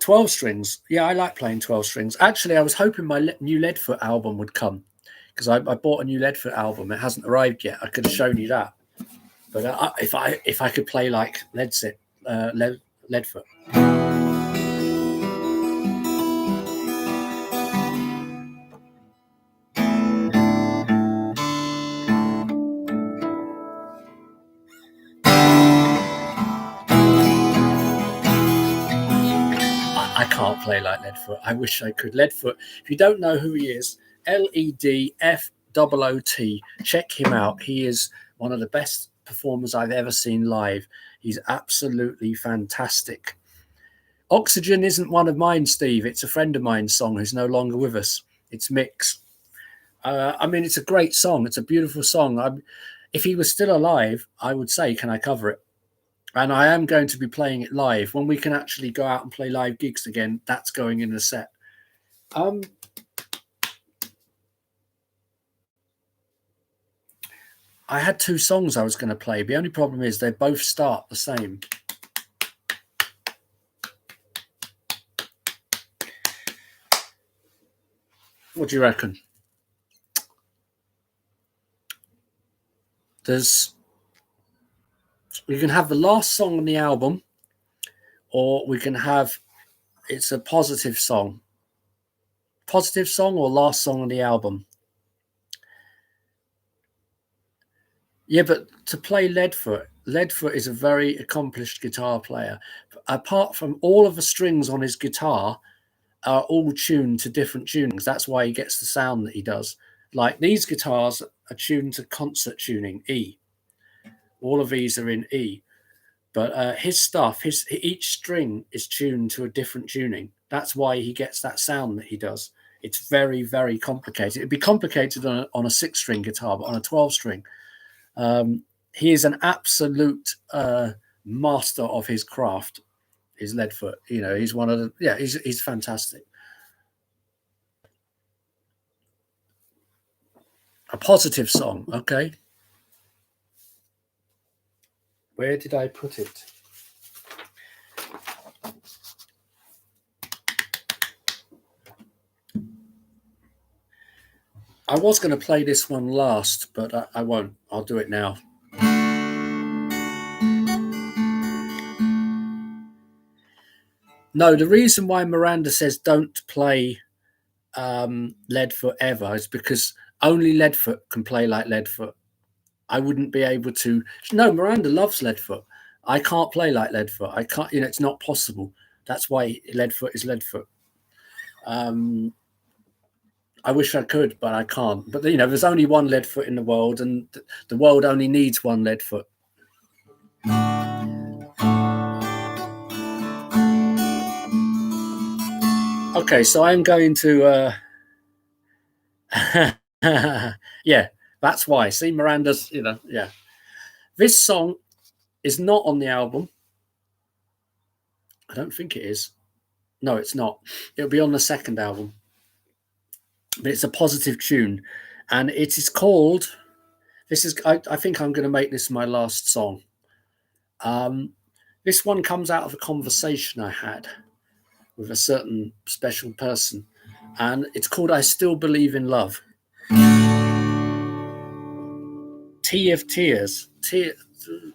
12 strings? Yeah, I like playing 12 strings. Actually, I was hoping my new Leadfoot album would come, because I bought a new Leadfoot album. It hasn't arrived yet. I could have shown you that. But if I could play like Leadfoot. I can't play like Leadfoot. I wish I could. Leadfoot, if you don't know who he is, Ledfoot. Check him out. He is one of the best performers I've ever seen live. He's absolutely fantastic. Oxygen isn't one of mine, Steve. It's a friend of mine's song who's no longer with us. It's Mick's. It's a great song. It's a beautiful song. If he was still alive, I would say, can I cover it? And I am going to be playing it live. When we can actually go out and play live gigs again, that's going in the set. I had 2 songs I was going to play. The only problem is they both start the same. What do you reckon? We can have the last song on the album, or we can have it's a positive song. Positive song or last song on the album? Yeah, but to play Leadfoot is a very accomplished guitar player. Apart from all of the strings on his guitar are all tuned to different tunings. That's why he gets the sound that he does. Like these guitars are tuned to concert tuning, E. All of these are in E. But his stuff, each string is tuned to a different tuning. That's why he gets that sound that he does. It's very, very complicated. It'd be complicated on a 6-string guitar, but on a 12-string, he is an absolute master of his craft. Is Leadfoot. He's one of the he's fantastic. A positive song, okay. Where did I put it? I was going to play this one last, but I won't. I'll do it now. No, the reason why Miranda says don't play Leadfoot ever is because only Leadfoot can play like Leadfoot. I wouldn't be able to. No, Miranda loves Leadfoot. I can't play like Leadfoot. I can't. It's not possible. That's why Leadfoot is Leadfoot. I wish I could, but I can't. But there's only one Leadfoot in the world, and the world only needs one Leadfoot. Okay, so I'm going to. Yeah, that's why. See, Miranda's. Yeah. This song is not on the album. I don't think it is. No, it's not. It'll be on the second album. But it's a positive tune. And it is called... I think I'm going to make this my last song. This one comes out of a conversation I had with a certain special person. And it's called I Still Believe in Love. Tea of Tears.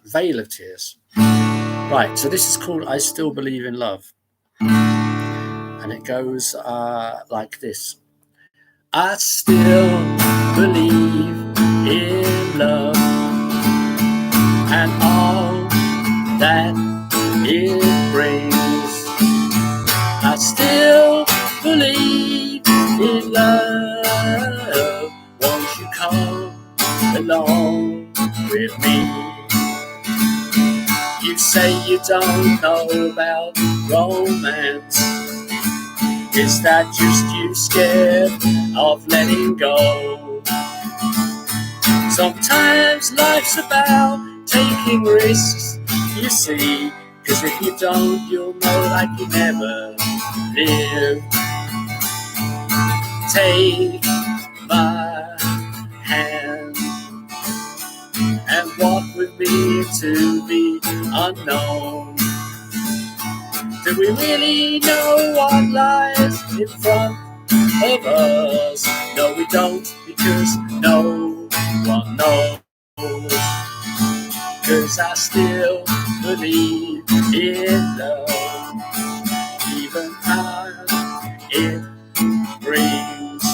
Veil of Tears. Right, so this is called I Still Believe in Love. And it goes like this. I still believe in love and all that along with me. You say you don't know about romance. Is that just you scared of letting go? Sometimes life's about taking risks, you see, 'cause if you don't, you'll know like you never lived. Take my hand and walk with me to the unknown. Do we really know what lies in front of us? No, we don't, because no one knows. 'Cause I still believe in love, even as it brings.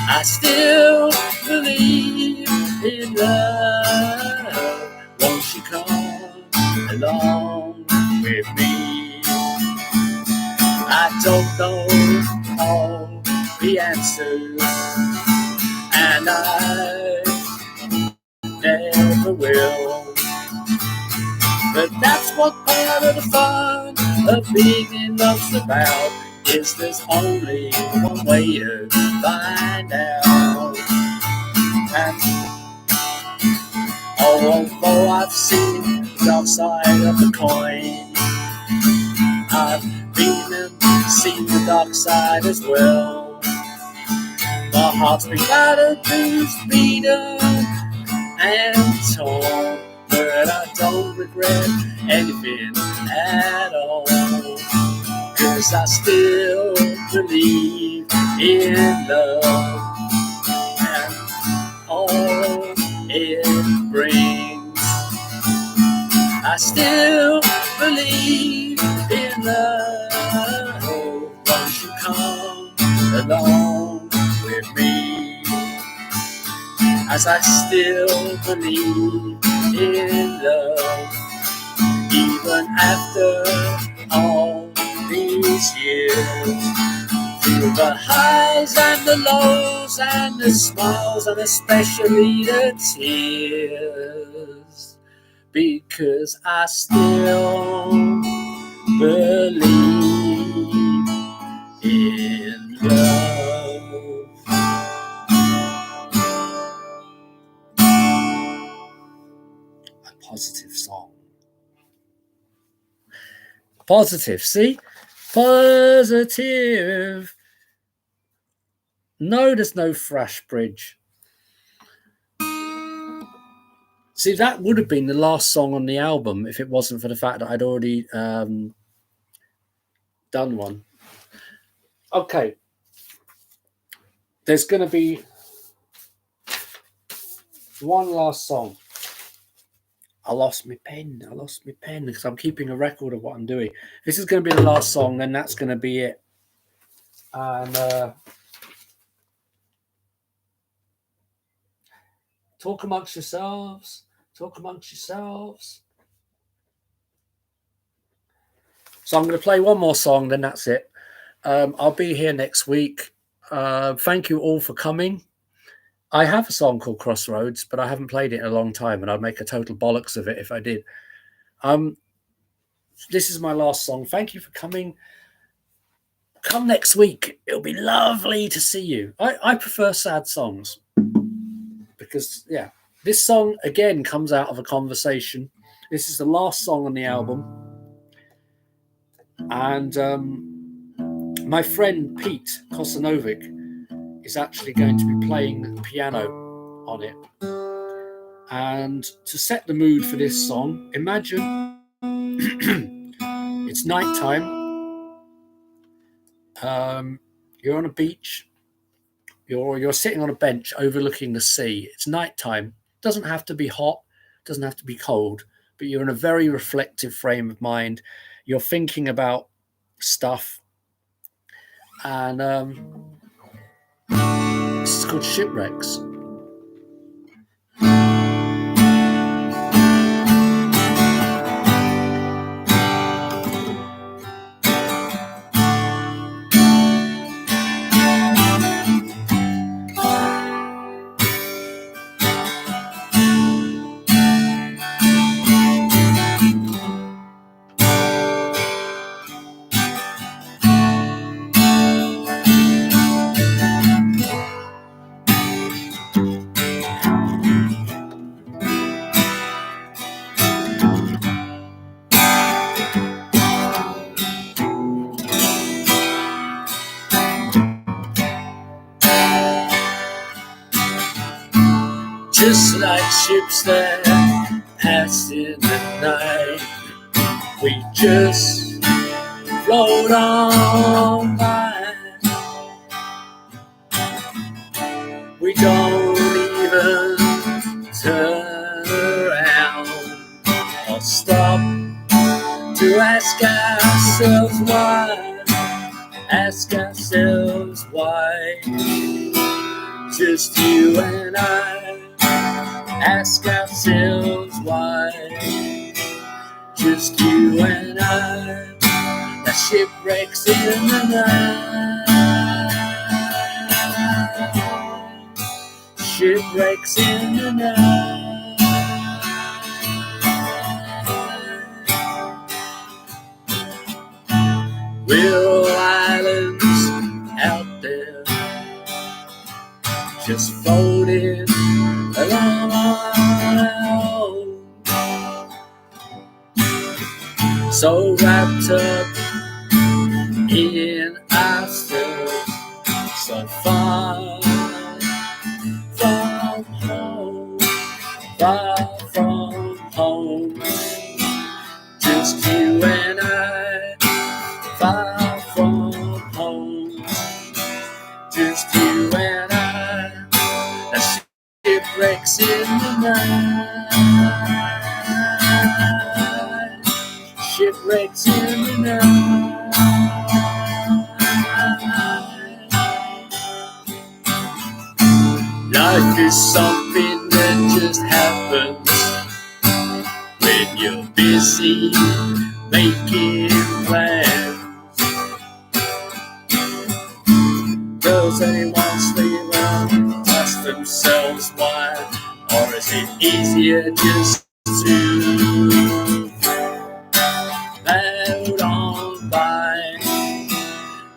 I still believe in love. Won't you come along with me? I don't know all the answers, and I never will. But that's what part of the fun of being in love's about. Is there's only one way to find out. And although I've seen the dark side of the coin, I've been and seen the dark side as well. My heart's been battered, bruised, beaten and torn, but I don't regret anything at all. 'Cause I still believe in love and all it brings. I still believe in love. Won't you come along with me? As I still believe in love, even after all these years. Through the highs and the lows and the smiles and especially the tears, because I still believe in love. A positive song. Positive, see? Positive. No, there's no thrash bridge. See, that would have been the last song on the album if it wasn't for the fact that I'd already done one. Okay. There's going to be one last song. I lost my pen because I'm keeping a record of what I'm doing. This is going to be the last song, then that's going to be it. And talk amongst yourselves. Talk amongst yourselves. So I'm going to play one more song, then that's it. I'll be here next week. Thank you all for coming. I have a song called Crossroads, but I haven't played it in a long time, and I'd make a total bollocks of it if I did. This is my last song. Thank you for coming. Come next week. It'll be lovely to see you. I prefer sad songs because, yeah, this song, again, comes out of a conversation. This is the last song on the album. And my friend Pete Kosanovic is actually going to be playing the piano on it. And to set the mood for this song, imagine it's nighttime. You're on a beach. You're sitting on a bench overlooking the sea. It's nighttime. Doesn't have to be hot. Doesn't have to be cold. But you're in a very reflective frame of mind. You're thinking about stuff. And this is called Shipwrecks. just like ships that pass in the night. We just float on by. We don't even turn around or stop to ask ourselves why. Ask ourselves why. Just you and I. Ask ourselves why. Just you and I. The shipwrecks in the night. Shipwrecks in the night. We're all islands out there, just floating along on our own. So wrapped up in ourselves, so far from home, far from home. Just you and I, far from home. Just you and I, the shipwrecks in the night. Shipwrecks in the night. Life is something that just happens when you're busy making plans. Does anyone sleep and ask themselves why? Or is it easier just to float on by?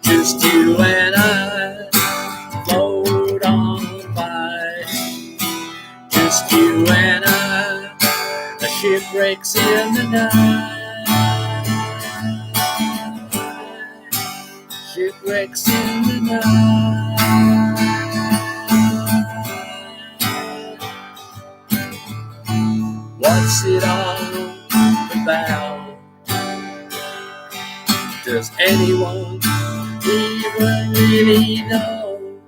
Just you and I, float on by. Just you and I, the shipwrecks in the night. Shipwrecks in the night. What's it all about? Does anyone even really know?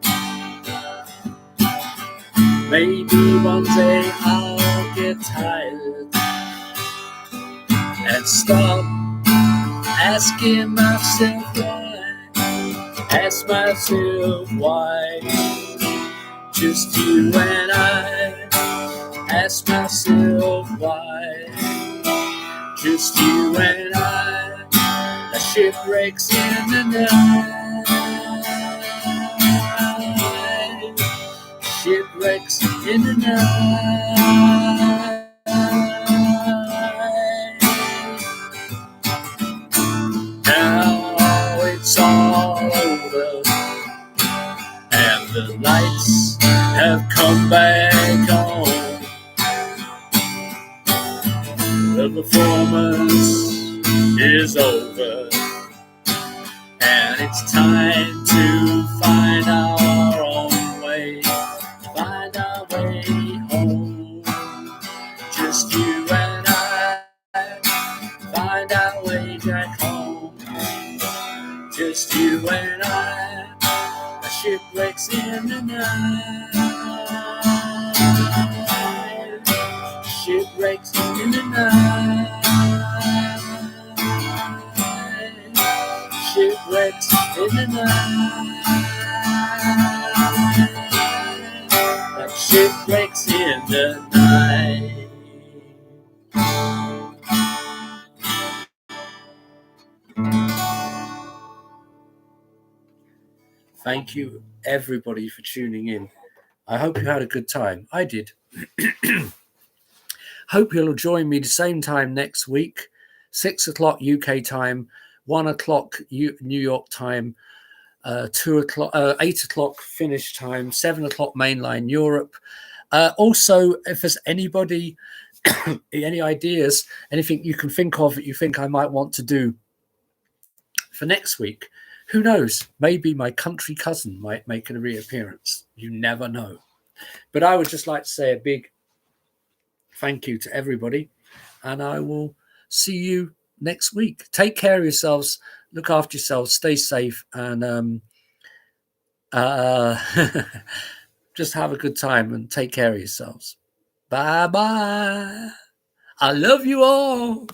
Maybe one day I'll get tired and stop asking myself why. Ask myself why. Just you and I. Ask myself why. Just you and I. The shipwrecks in the night. Shipwrecks in the night. Now it's all over, and the lights have come back on. The performance is over, and it's time to find our own way, find our way home. Just you and I, find our way back home. Just you and I, the shipwrecks in the night. Shipwrecks in the night. Shipwrecks in the night. The shipwrecks in the night. Thank you, everybody, for tuning in. I hope you had a good time. I did. Hope you'll join me the same time next week, 6 o'clock UK time, 1 o'clock New York time, 8 o'clock Finnish time, 7 o'clock mainline Europe. Also, if there's anybody, any ideas, anything you can think of that you think I might want to do for next week, who knows? Maybe my country cousin might make a reappearance. You never know. But I would just like to say a big thank you to everybody, and I will see you next week. Take care of yourselves, look after yourselves, stay safe, and just have a good time and take care of yourselves. Bye bye. I love you all.